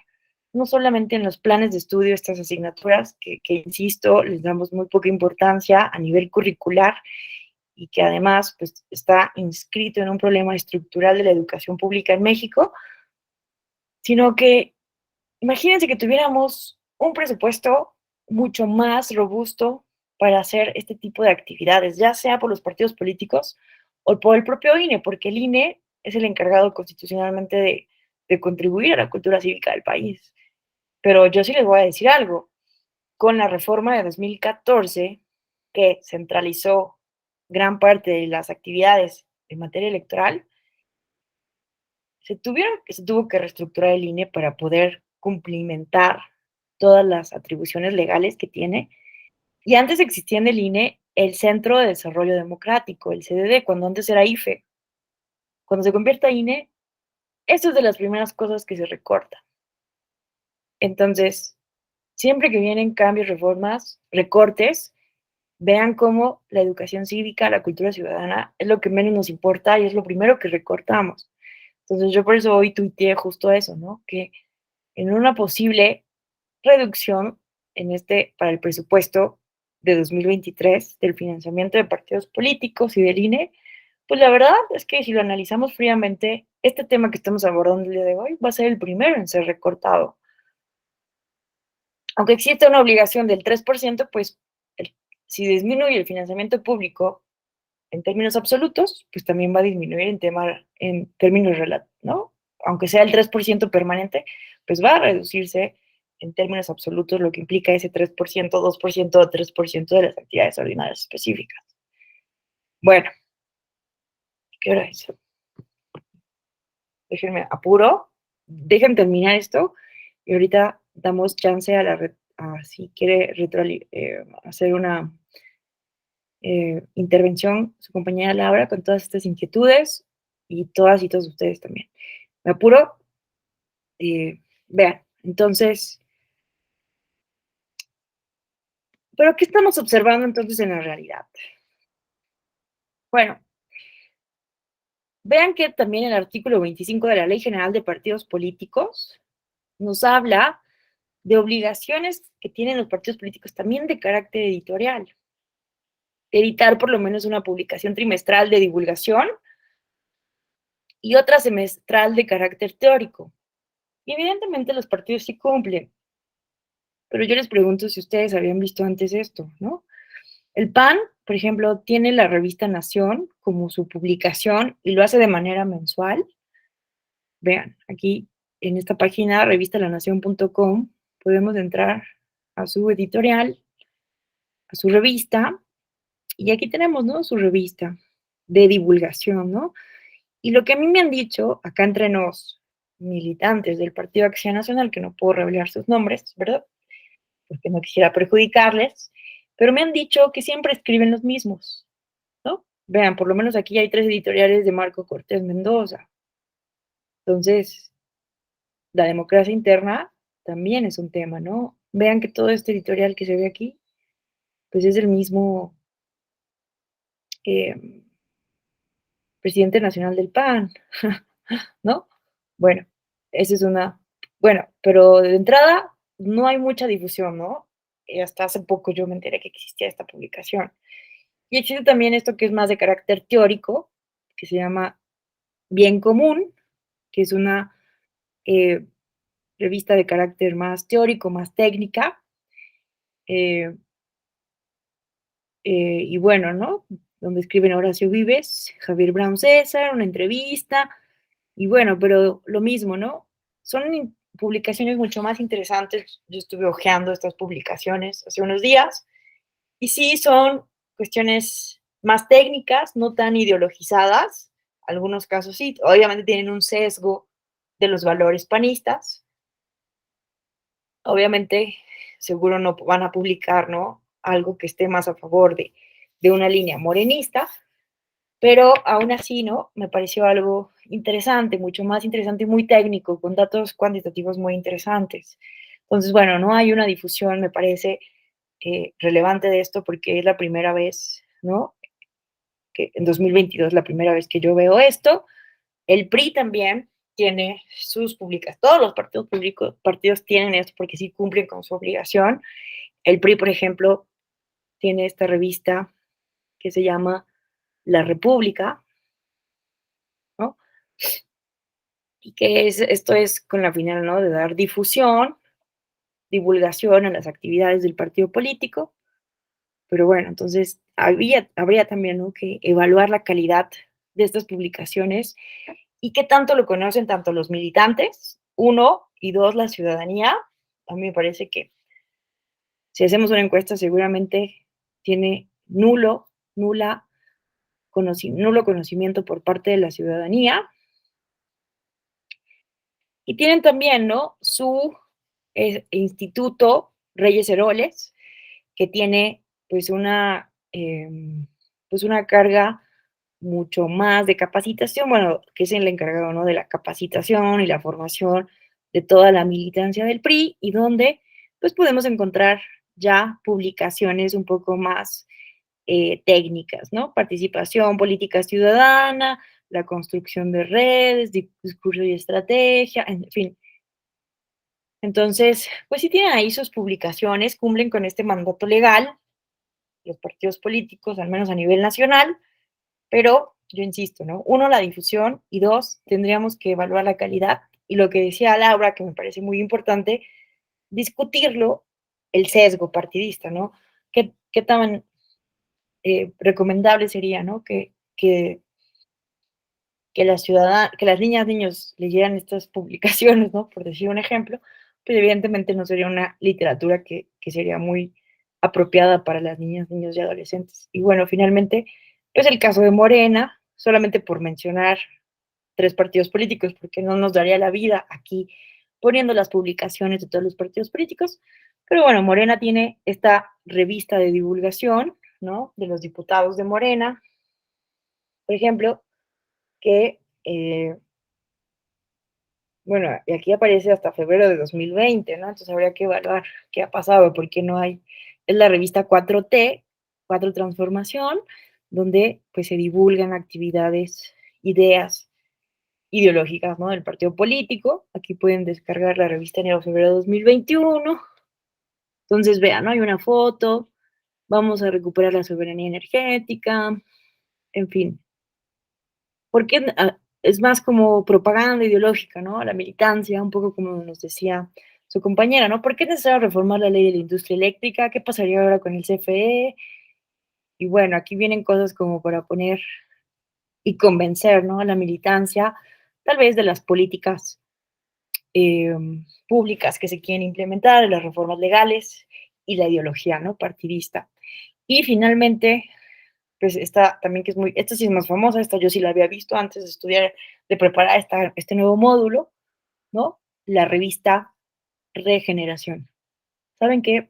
no solamente en los planes de estudio, estas asignaturas que insisto, les damos muy poca importancia a nivel curricular y que además pues, está inscrito en un problema estructural de la educación pública en México, sino que imagínense que tuviéramos un presupuesto mucho más robusto para hacer este tipo de actividades, ya sea por los partidos políticos o por el propio INE, porque el INE es el encargado constitucionalmente de contribuir a la cultura cívica del país. Pero yo sí les voy a decir algo, con la reforma de 2014, que centralizó gran parte de las actividades en materia electoral, se tuvo que reestructurar el INE para poder cumplimentar todas las atribuciones legales que tiene. Y antes existía en el INE el Centro de Desarrollo Democrático, el CDD, cuando antes era IFE. Cuando se convierte a INE, eso es de las primeras cosas que se recorta. Entonces, siempre que vienen cambios, reformas, recortes, vean cómo la educación cívica, la cultura ciudadana es lo que menos nos importa y es lo primero que recortamos. Entonces, yo por eso hoy tuiteé justo eso, ¿no? Que en una posible reducción para el presupuesto de 2023 del financiamiento de partidos políticos y del INE, pues la verdad es que si lo analizamos fríamente, este tema que estamos abordando el día de hoy va a ser el primero en ser recortado. Aunque existe una obligación del 3%, pues si disminuye el financiamiento público en términos absolutos, pues también va a disminuir en términos relativos, ¿no? Aunque sea el 3% permanente, pues va a reducirse en términos absolutos, lo que implica ese 3%, 2% o 3% de las actividades ordinarias específicas. Bueno, ¿qué hora es? Déjenme apuro, dejen terminar esto y ahorita damos chance a si quiere hacer una intervención su compañera Laura con todas estas inquietudes y todas y todos ustedes también. Me apuro. Vean, entonces, ¿pero qué estamos observando entonces en la realidad? Bueno, vean que también el artículo 25 de la Ley General de Partidos Políticos nos habla de obligaciones que tienen los partidos políticos también de carácter editorial. Editar por lo menos una publicación trimestral de divulgación y otra semestral de carácter teórico. Y evidentemente los partidos sí cumplen, pero yo les pregunto si ustedes habían visto antes esto, ¿no? El PAN, por ejemplo, tiene la revista Nación como su publicación y lo hace de manera mensual. Vean, aquí en esta página, revistalanación.com, podemos entrar a su editorial, a su revista, y aquí tenemos, ¿no? Su revista de divulgación, ¿no? Y lo que a mí me han dicho, acá entre nos, militantes del Partido Acción Nacional, que no puedo revelar sus nombres, ¿verdad? Porque no quisiera perjudicarles, pero me han dicho que siempre escriben los mismos, ¿no? Vean, por lo menos aquí hay 3 editoriales de Marco Cortés Mendoza. Entonces, la democracia interna también es un tema, ¿no? Vean que todo este editorial que se ve aquí, pues es el mismo eh, presidente nacional del PAN, ¿no? Bueno, esa es una, bueno, pero de entrada no hay mucha difusión, ¿no? Y hasta hace poco yo me enteré que existía esta publicación. Y existe también esto que es más de carácter teórico, que se llama Bien Común, que es una eh, revista de carácter más teórico, más técnica. Eh, y bueno, ¿no? Donde escriben Horacio Vives, Javier Brown César, una entrevista, y bueno, pero lo mismo, ¿no? Son publicaciones mucho más interesantes. Yo estuve hojeando estas publicaciones hace unos días, y sí son cuestiones más técnicas, no tan ideologizadas. Algunos casos sí, obviamente tienen un sesgo de los valores panistas. Obviamente, seguro no van a publicar, ¿no? Algo que esté más a favor de una línea morenista, pero aún así, ¿no? Me pareció algo interesante, mucho más interesante y muy técnico, con datos cuantitativos muy interesantes. Entonces, bueno, no hay una difusión, me parece, relevante de esto porque es la primera vez, ¿no? Que en 2022 la primera vez que yo veo esto. El PRI también tiene sus publicaciones, todos los partidos públicos, partidos tienen esto porque sí cumplen con su obligación. El PRI, por ejemplo, tiene esta revista que se llama La República, ¿no? Y que esto es con la finalidad, ¿no? De dar difusión, divulgación a las actividades del partido político. Pero bueno, entonces habría también, ¿no? Que evaluar la calidad de estas publicaciones y qué tanto lo conocen tanto los militantes, uno, y dos, la ciudadanía. A mí me parece que si hacemos una encuesta seguramente tiene nulo conocimiento por parte de la ciudadanía. Y tienen también, ¿no? Su instituto Reyes Heroles, que tiene pues una carga mucho más de capacitación, bueno, que es el encargado, ¿no? De la capacitación y la formación de toda la militancia del PRI, y donde pues podemos encontrar ya publicaciones un poco más técnicas, ¿no? Participación política ciudadana, la construcción de redes, discurso y estrategia, en fin. Entonces, pues sí tienen ahí sus publicaciones, cumplen con este mandato legal, los partidos políticos, al menos a nivel nacional, pero yo insisto, ¿no? Uno, la difusión, y dos, tendríamos que evaluar la calidad. Y lo que decía Laura, que me parece muy importante, discutirlo, el sesgo partidista, ¿no? ¿Qué tan recomendable sería, ¿no? Que que las niñas, niños leyeran estas publicaciones, ¿no? Por decir un ejemplo, pues evidentemente no sería una literatura que sería muy apropiada para las niñas, niños y adolescentes. Y bueno, finalmente, pues el caso de Morena, solamente por mencionar 3 partidos políticos, porque no nos daría la vida aquí poniendo las publicaciones de todos los partidos políticos, pero bueno, Morena tiene esta revista de divulgación, ¿no? De los diputados de Morena, por ejemplo, que bueno, y aquí aparece hasta febrero de 2020, ¿no? Entonces habría que evaluar qué ha pasado, porque no hay, es la revista 4T, 4 Transformación, donde pues se divulgan actividades, ideas ideológicas, ¿no? Del partido político. Aquí pueden descargar la revista enero febrero de 2021. Entonces vean, ¿no? Hay una foto, vamos a recuperar la soberanía energética, en fin. ¿Por qué es más como propaganda ideológica, ¿no? La militancia, un poco como nos decía su compañera, ¿no? ¿Por qué es necesario reformar la ley de la industria eléctrica? ¿Qué pasaría ahora con el CFE? Y bueno, aquí vienen cosas como para poner y convencer, ¿no? A la militancia, tal vez de las políticas eh, públicas que se quieren implementar, de las reformas legales y la ideología, ¿no? Partidista. Y finalmente, pues esta también que es muy, esta sí es más famosa, esta yo sí la había visto antes de estudiar, de preparar este nuevo módulo, ¿no? La revista Regeneración. ¿Saben qué?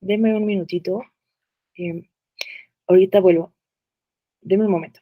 Denme un minutito, eh, ahorita vuelvo, denme un momento.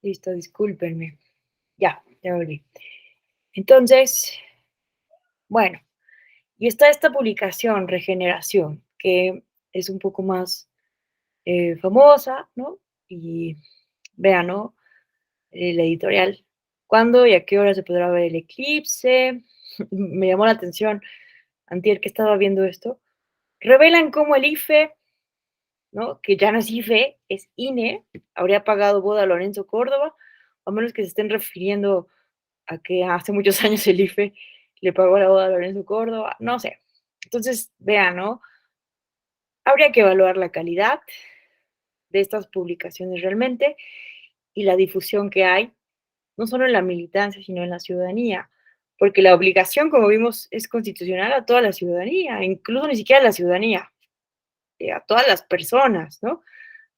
Listo, discúlpenme. Ya volví. Entonces, bueno, y está esta publicación, Regeneración, que es un poco más famosa, ¿no? Y vean, ¿no? La editorial. ¿Cuándo y a qué hora se podrá ver el eclipse? Me llamó la atención, antier que estaba viendo esto. Revelan cómo el IFE, ¿no? Que ya no es IFE, es INE, habría pagado boda a Lorenzo Córdoba, a menos que se estén refiriendo a que hace muchos años el IFE le pagó la boda a Lorenzo Córdoba, no sé. Entonces, vean, ¿no? Habría que evaluar la calidad de estas publicaciones realmente y la difusión que hay, no solo en la militancia, sino en la ciudadanía, porque la obligación, como vimos, es constitucional a toda la ciudadanía, incluso ni siquiera a la ciudadanía, a todas las personas, ¿no?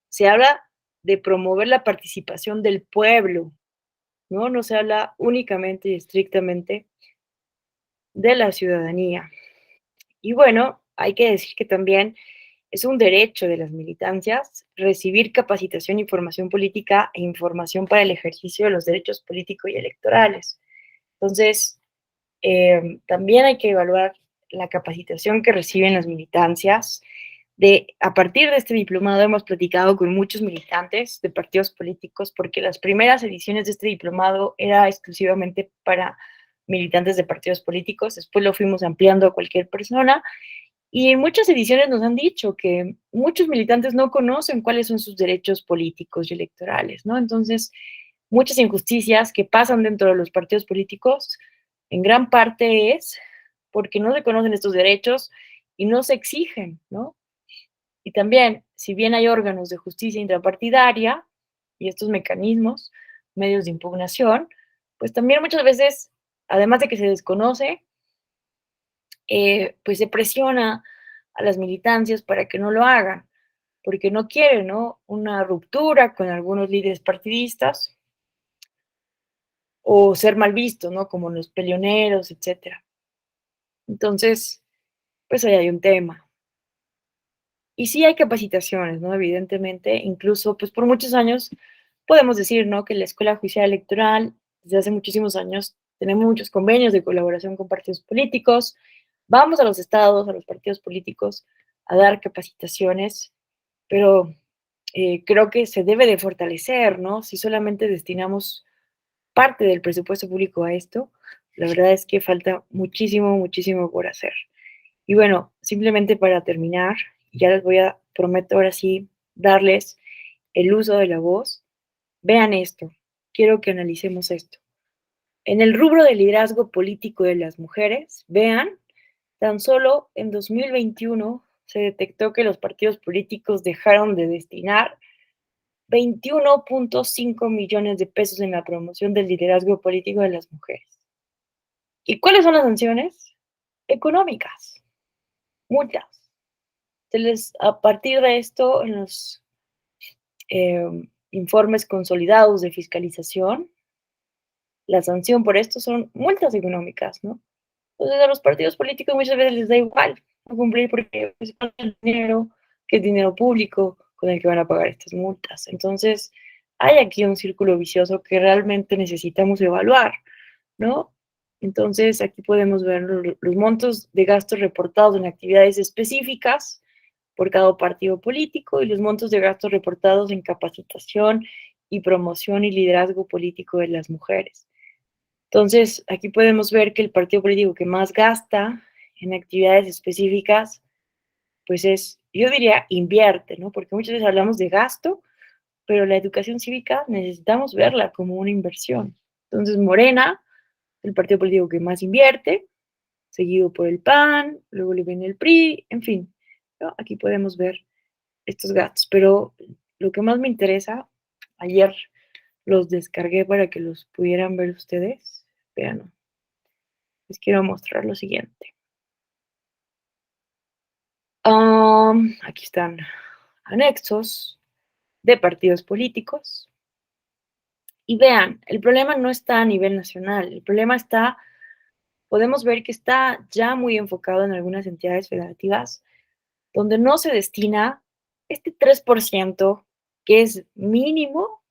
Se habla de promover la participación del pueblo, ¿no? No se habla únicamente y estrictamente de la ciudadanía. Y bueno, hay que decir que también es un derecho de las militancias recibir capacitación y formación política e información para el ejercicio de los derechos políticos y electorales. Entonces, también hay que evaluar la capacitación que reciben las militancias. A partir de este diplomado hemos platicado con muchos militantes de partidos políticos porque las primeras ediciones de este diplomado era exclusivamente para militantes de partidos políticos, después lo fuimos ampliando a cualquier persona y en muchas ediciones nos han dicho que muchos militantes no conocen cuáles son sus derechos políticos y electorales, ¿no? Entonces, muchas injusticias que pasan dentro de los partidos políticos, en gran parte es porque no se conocen estos derechos y no se exigen, ¿no? Y también, si bien hay órganos de justicia intrapartidaria y estos mecanismos, medios de impugnación, pues también muchas veces, además de que se desconoce, pues se presiona a las militancias para que no lo hagan, porque no quieren, ¿no? Una ruptura con algunos líderes partidistas o ser mal vistos, ¿no? Como los peleoneros, etcétera. Entonces, pues ahí hay un tema. Y sí hay capacitaciones, ¿no? Evidentemente, incluso, pues por muchos años podemos decir, ¿no? Que la Escuela Judicial Electoral, desde hace muchísimos años, tenemos muchos convenios de colaboración con partidos políticos, vamos a los estados, a los partidos políticos, a dar capacitaciones, pero creo que se debe de fortalecer, ¿no? Si solamente destinamos parte del presupuesto público a esto, la verdad es que falta muchísimo, muchísimo por hacer. Y bueno, simplemente para terminar, ya les voy a, prometo ahora sí, darles el uso de la voz. Vean esto, quiero que analicemos esto. En el rubro del liderazgo político de las mujeres, vean, tan solo en 2021 se detectó que los partidos políticos dejaron de destinar 21.5 millones de pesos en la promoción del liderazgo político de las mujeres. ¿Y cuáles son las sanciones? Económicas, multas. A partir de esto, en los informes consolidados de fiscalización, la sanción por esto son multas económicas, ¿no? Entonces a los partidos políticos muchas veces les da igual no cumplir porque es dinero, que es dinero público con el que van a pagar estas multas. Entonces hay aquí un círculo vicioso que realmente necesitamos evaluar, ¿no? Entonces aquí podemos ver los montos de gastos reportados en actividades específicas por cada partido político y los montos de gastos reportados en capacitación y promoción y liderazgo político de las mujeres. Entonces, aquí podemos ver que el partido político que más gasta en actividades específicas, pues es, yo diría, invierte, ¿no? Porque muchas veces hablamos de gasto, pero la educación cívica necesitamos verla como una inversión. Entonces, Morena, el partido político que más invierte, seguido por el PAN, luego le viene el PRI, en fin, ¿no? Aquí podemos ver estos gastos, pero lo que más me interesa, ayer los descargué para que los pudieran ver ustedes, vean, les quiero mostrar lo siguiente. Aquí están anexos de partidos políticos. Y vean, el problema no está a nivel nacional, el problema está, podemos ver que está ya muy enfocado en algunas entidades federativas donde no se destina este 3% que es mínimo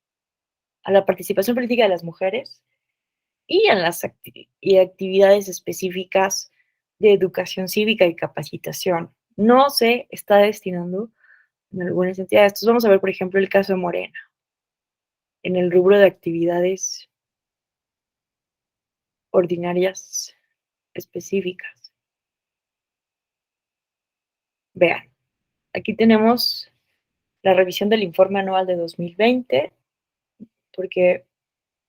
a la participación política de las mujeres y a las actividades específicas de educación cívica y capacitación. No se está destinando en algunas entidades. Entonces vamos a ver, por ejemplo, el caso de Morena, en el rubro de actividades ordinarias específicas. Vean, aquí tenemos la revisión del informe anual de 2020, porque,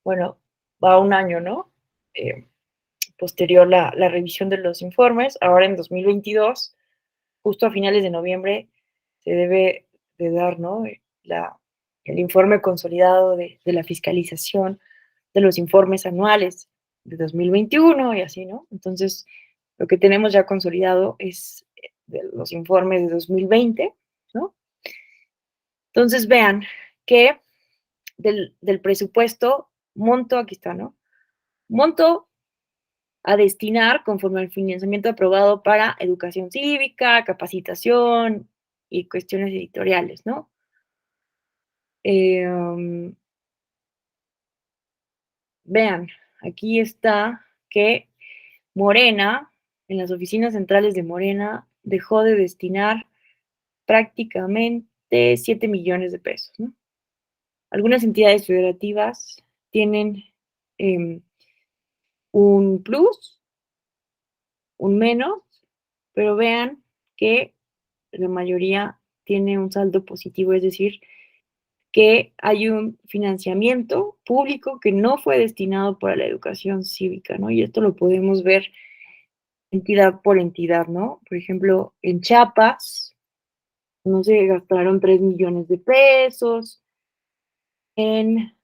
bueno, va un año, ¿no? Posterior la revisión de los informes, ahora en 2022, justo a finales de noviembre, se debe de dar, ¿no? El informe consolidado de la fiscalización de los informes anuales de 2021 y así, ¿no? Entonces, lo que tenemos ya consolidado es de los informes de 2020, ¿no? Entonces, vean que del presupuesto, monto, aquí está, ¿no? Monto a destinar conforme al financiamiento aprobado para educación cívica, capacitación y cuestiones editoriales, ¿no? Vean, aquí está que Morena, en las oficinas centrales de Morena, dejó de destinar prácticamente 7 millones de pesos, ¿no? Algunas entidades federativas tienen un plus, un menos, pero vean que la mayoría tiene un saldo positivo, es decir, que hay un financiamiento público que no fue destinado para la educación cívica, ¿no? Y esto lo podemos ver entidad por entidad, ¿no? Por ejemplo, en Chiapas no se gastaron 3 millones de pesos, en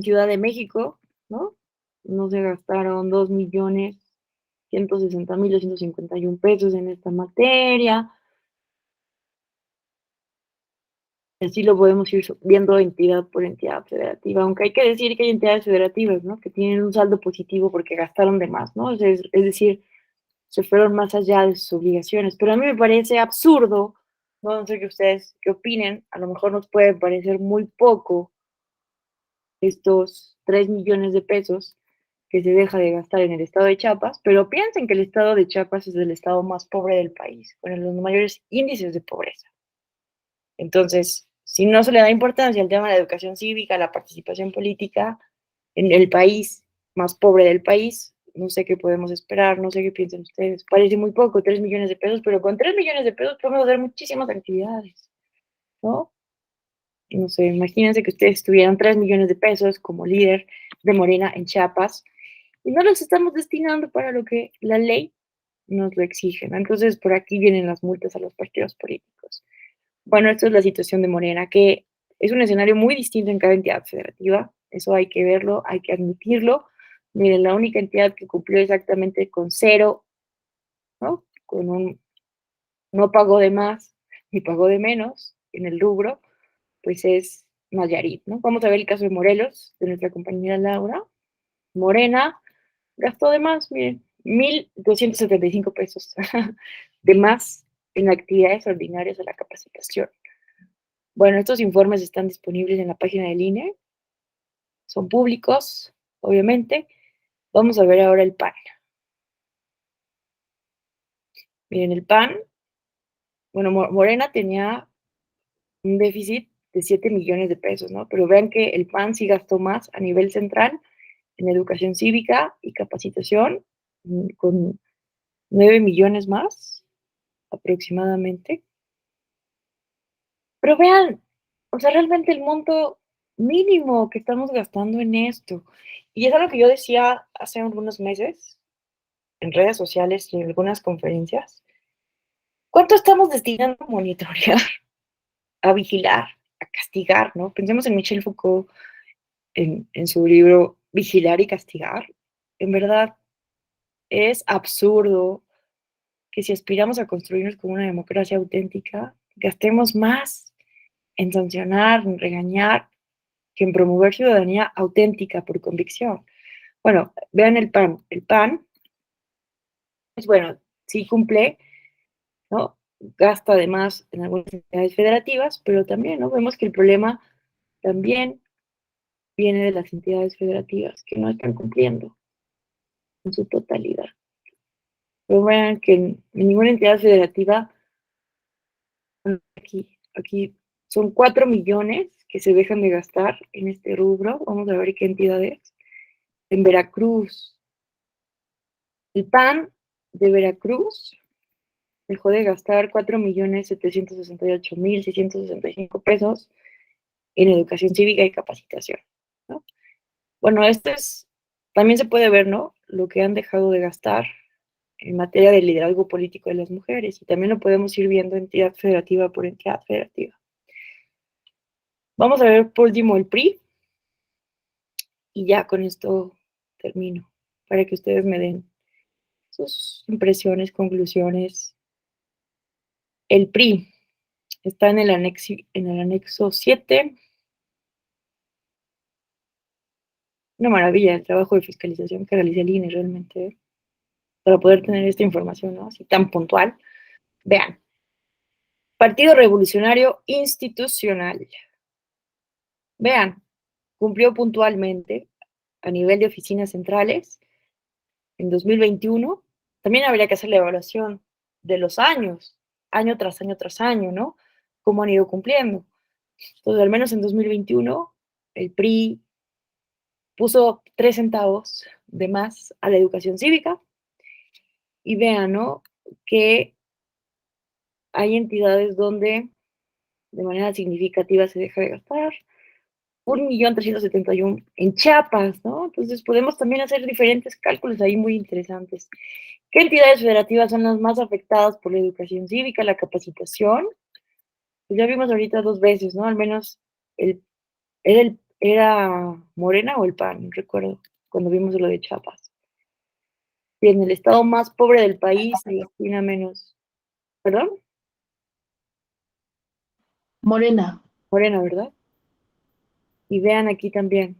Ciudad de México, ¿no? No se gastaron 2.160.251 pesos en esta materia. Así lo podemos ir viendo entidad por entidad federativa, aunque hay que decir que hay entidades federativas, ¿no? Que tienen un saldo positivo porque gastaron de más, ¿no? Es decir, se fueron más allá de sus obligaciones. Pero a mí me parece absurdo, no sé qué ustedes qué opinen, a lo mejor nos puede parecer muy poco estos 3 millones de pesos que se deja de gastar en el estado de Chiapas, pero piensen que el estado de Chiapas es el estado más pobre del país, con los mayores índices de pobreza. Entonces, si no se le da importancia al tema de la educación cívica, la participación política en el país más pobre del país, no sé qué podemos esperar, no sé qué piensan ustedes. Parece muy poco, 3 millones de pesos, pero con 3 millones de pesos podemos hacer muchísimas actividades, ¿no? No sé, imagínense que ustedes tuvieran 3 millones de pesos como líder de Morena en Chiapas y no los estamos destinando para lo que la ley nos lo exigen. Entonces, por aquí vienen las multas a los partidos políticos. Bueno, esto es la situación de Morena, que es un escenario muy distinto en cada entidad federativa. Eso hay que verlo, hay que admitirlo. Miren, la única entidad que cumplió exactamente con cero, ¿no? No pagó de más ni pagó de menos en el rubro, pues es Nayarit, ¿no? Vamos a ver el caso de Morelos, de nuestra compañera Laura. Morena gastó de más, miren, 1,275 pesos de más en actividades ordinarias de la capacitación. Bueno, estos informes están disponibles en la página del INE, son públicos, obviamente. Vamos a ver ahora el PAN. Miren, el PAN, bueno, Morena tenía un déficit de 7 millones de pesos, ¿no? Pero vean que el PAN sí gastó más a nivel central en educación cívica y capacitación, con 9 millones más aproximadamente. Pero vean, o sea, realmente el monto mínimo que estamos gastando en esto. Y es algo que yo decía hace algunos meses en redes sociales y en algunas conferencias. ¿Cuánto estamos destinando a monitorear, a vigilar, a castigar, ¿no? Pensemos en Michel Foucault, en su libro Vigilar y Castigar. En verdad, es absurdo que si aspiramos a construirnos como una democracia auténtica, gastemos más en sancionar, en regañar, que en promover ciudadanía auténtica por convicción. Bueno, vean el PAN. El PAN, pues bueno, sí cumple, ¿no? Gasta además en algunas entidades federativas, pero también, ¿no? Vemos que el problema también viene de las entidades federativas que no están cumpliendo en su totalidad. Pero vean que en ninguna entidad federativa, aquí son 4 millones que se dejan de gastar en este rubro. Vamos a ver qué entidades. En Veracruz, el PAN de Veracruz dejó de gastar 4,768,665 pesos en educación cívica y capacitación, ¿no? Bueno, esto es, también se puede ver, ¿no? Lo que han dejado de gastar en materia de liderazgo político de las mujeres, y también lo podemos ir viendo entidad federativa por entidad federativa. Vamos a ver por último el PRI, y ya con esto termino, para que ustedes me den sus impresiones, conclusiones. El PRI está en el anexo 7. Una maravilla el trabajo de fiscalización que realiza el INE realmente, para poder tener esta información, ¿no? Así tan puntual. Vean, Partido Revolucionario Institucional. Vean, cumplió puntualmente a nivel de oficinas centrales en 2021. También habría que hacer la evaluación de los años, año tras año tras año, ¿no? Cómo han ido cumpliendo. Entonces, al menos en 2021, el PRI puso 3 centavos de más a la educación cívica, y vean, ¿no? Que hay entidades donde de manera significativa se deja de gastar. 1,371,000 en Chiapas, ¿no? Entonces podemos también hacer diferentes cálculos ahí muy interesantes. ¿Qué entidades federativas son las más afectadas por la educación cívica, la capacitación? Pues ya vimos ahorita 2 veces, ¿no? Al menos era Morena o el PAN, no recuerdo, cuando vimos lo de Chiapas. Y en el estado más pobre del país se destina menos. ¿Perdón? Morena. Morena, ¿verdad? Y vean aquí también,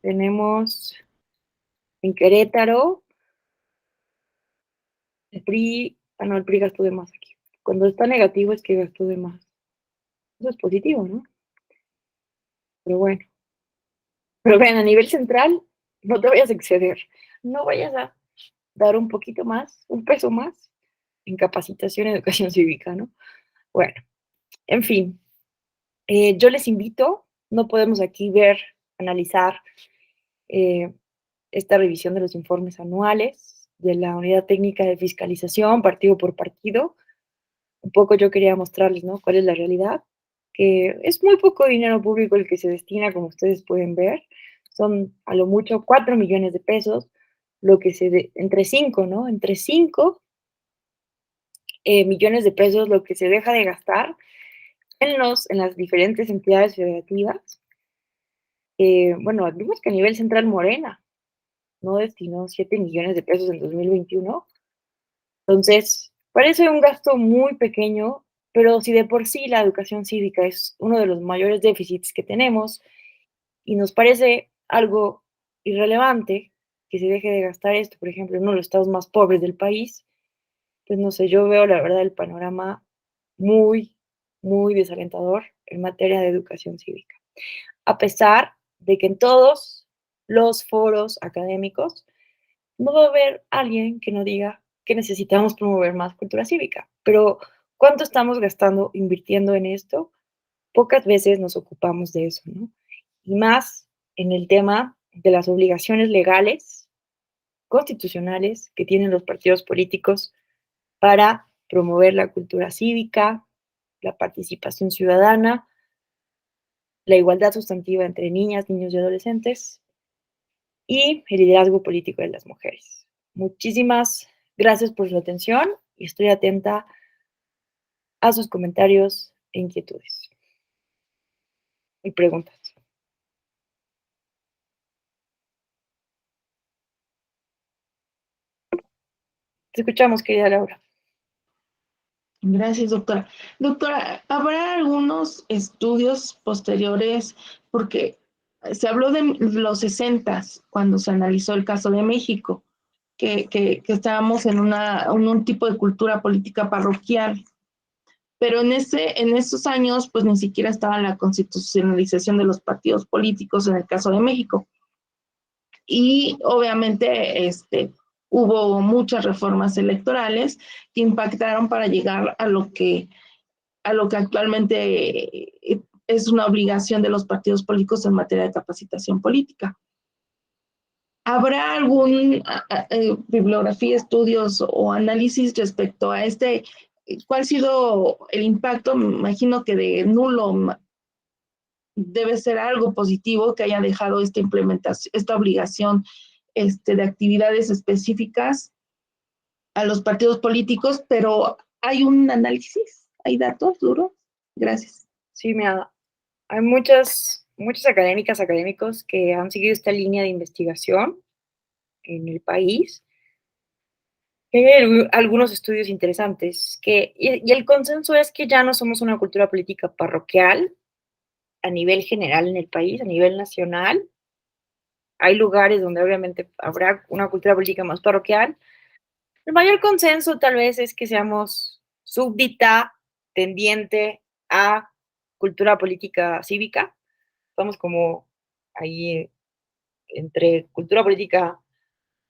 tenemos en Querétaro, el PRI, no, el PRI gastó de más aquí. Cuando está negativo es que gastó de más. Eso es positivo, ¿no? Pero bueno. Pero vean, a nivel central, no te vayas a exceder. No vayas a dar un poquito más, un peso más en capacitación y educación cívica, ¿no? Bueno, en fin, yo les invito, no podemos aquí ver, analizar esta revisión de los informes anuales de la Unidad Técnica de Fiscalización, partido por partido. Un poco yo quería mostrarles, ¿no? Cuál es la realidad, que es muy poco dinero público el que se destina, como ustedes pueden ver. Son a lo mucho 4 millones de pesos, lo que entre 5, ¿no? Entre 5 millones de pesos lo que se deja de gastar en las diferentes entidades federativas. Bueno, vimos que a nivel central Morena no destinó 7 millones de pesos en 2021. Entonces, parece un gasto muy pequeño, pero si de por sí la educación cívica es uno de los mayores déficits que tenemos y nos parece algo irrelevante que se deje de gastar esto, por ejemplo, en uno de los estados más pobres del país, pues no sé, yo veo la verdad el panorama muy, muy desalentador en materia de educación cívica. A pesar de que en todos los foros académicos no va a haber alguien que no diga que necesitamos promover más cultura cívica, pero ¿cuánto estamos gastando, invirtiendo en esto? Pocas veces nos ocupamos de eso, ¿no? Y más en el tema de las obligaciones legales, constitucionales que tienen los partidos políticos para promover la cultura cívica, la participación ciudadana, la igualdad sustantiva entre niñas, niños y adolescentes y el liderazgo político de las mujeres. Muchísimas gracias por su atención y estoy atenta a sus comentarios e inquietudes y preguntas. Te escuchamos, querida Laura. Gracias, doctora. Doctora, ¿habrá algunos estudios posteriores? Porque se habló de los 60 cuando se analizó el caso de México, que estábamos en un tipo de cultura política parroquial. Pero en esos años, pues ni siquiera estaba la constitucionalización de los partidos políticos en el caso de México. Y obviamente hubo muchas reformas electorales que impactaron para llegar a lo que actualmente es una obligación de los partidos políticos en materia de capacitación política. ¿Habrá algún bibliografía, estudios o análisis respecto a cuál ha sido el impacto? Me imagino que de nulo debe ser algo positivo que haya dejado esta implementación, esta obligación de actividades específicas a los partidos políticos, pero ¿hay un análisis? ¿Hay datos duros? Gracias. Sí, mira, hay muchas académicas, académicos que han seguido esta línea de investigación en el país. Hay algunos estudios interesantes y el consenso es que ya no somos una cultura política parroquial a nivel general en el país, a nivel nacional. Hay lugares donde obviamente habrá una cultura política más parroquial. El mayor consenso tal vez es que seamos súbdita, tendiente a cultura política cívica. Estamos como ahí entre cultura política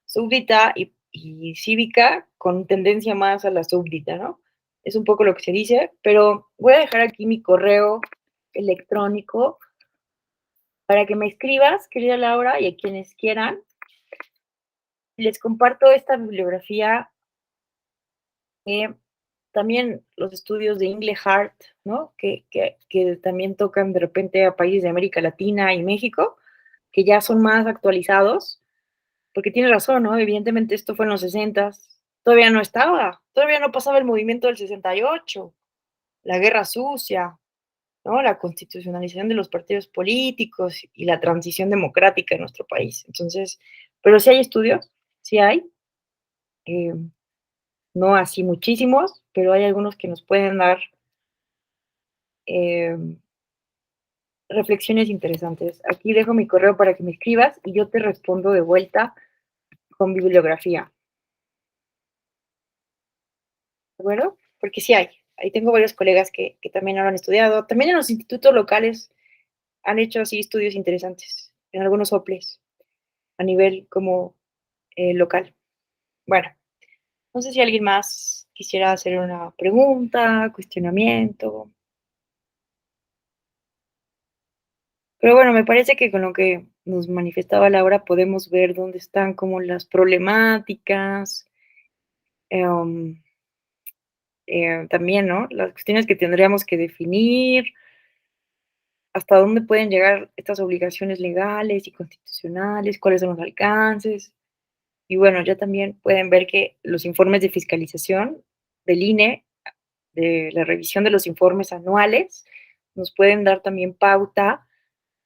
súbdita y cívica con tendencia más a la súbdita, ¿no? Es un poco lo que se dice, pero voy a dejar aquí mi correo electrónico para que me escribas, querida Laura, y a quienes quieran. Les comparto esta bibliografía, también los estudios de Ingle Hart, ¿no? Que también tocan de repente a países de América Latina y México, que ya son más actualizados, porque tienes razón, ¿no? Evidentemente esto fue en los 60, todavía no pasaba el movimiento del 68, la guerra sucia, ¿no? La constitucionalización de los partidos políticos y la transición democrática en nuestro país. Entonces, pero sí hay estudios, sí hay, eh, no así muchísimos, pero hay algunos que nos pueden dar eh, reflexiones interesantes. Aquí dejo mi correo para que me escribas y yo te respondo de vuelta con bibliografía. ¿De acuerdo? Porque sí hay. Ahí tengo varios colegas que también lo han estudiado. También en los institutos locales han hecho así estudios interesantes, en algunos OPLES, a nivel como local. Bueno, no sé si alguien más quisiera hacer una pregunta, cuestionamiento. Pero bueno, me parece que con lo que nos manifestaba Laura podemos ver dónde están como las problemáticas, también, ¿no? Las cuestiones que tendríamos que definir, hasta dónde pueden llegar estas obligaciones legales y constitucionales, cuáles son los alcances. Y bueno, ya también pueden ver que los informes de fiscalización del INE de la revisión de los informes anuales nos pueden dar también pauta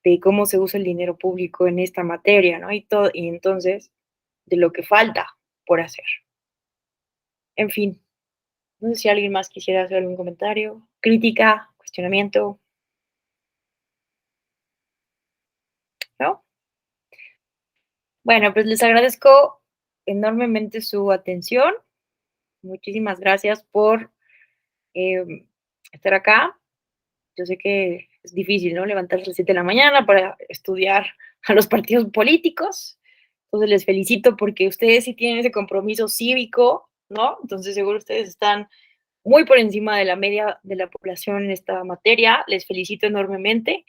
de cómo se usa el dinero público en esta materia, ¿no? Y entonces, de lo que falta por hacer. En fin, no sé si alguien más quisiera hacer algún comentario, crítica, cuestionamiento, ¿no? Bueno, pues les agradezco enormemente su atención. Muchísimas gracias por estar acá. Yo sé que es difícil, ¿no? Levantarse a las 7 de la mañana para estudiar a los partidos políticos. Entonces les felicito porque ustedes sí tienen ese compromiso cívico, ¿no? Entonces seguro ustedes están muy por encima de la media de la población en esta materia. Les felicito enormemente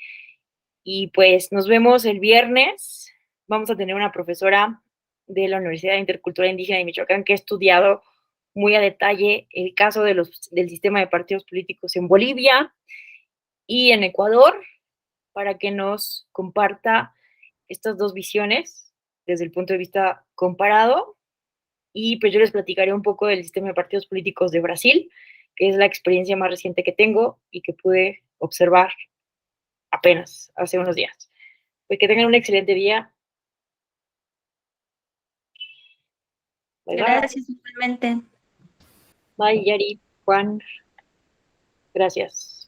y pues nos vemos el viernes. Vamos a tener una profesora de la Universidad de Intercultura Indígena de Michoacán que ha estudiado muy a detalle el caso del sistema de partidos políticos en Bolivia y en Ecuador para que nos comparta estas dos visiones desde el punto de vista comparado. Y pues yo les platicaré un poco del sistema de partidos políticos de Brasil, que es la experiencia más reciente que tengo y que pude observar apenas hace unos días. Pues que tengan un excelente día. Bye, bye. Gracias, igualmente. Bye, Yari, Juan. Gracias.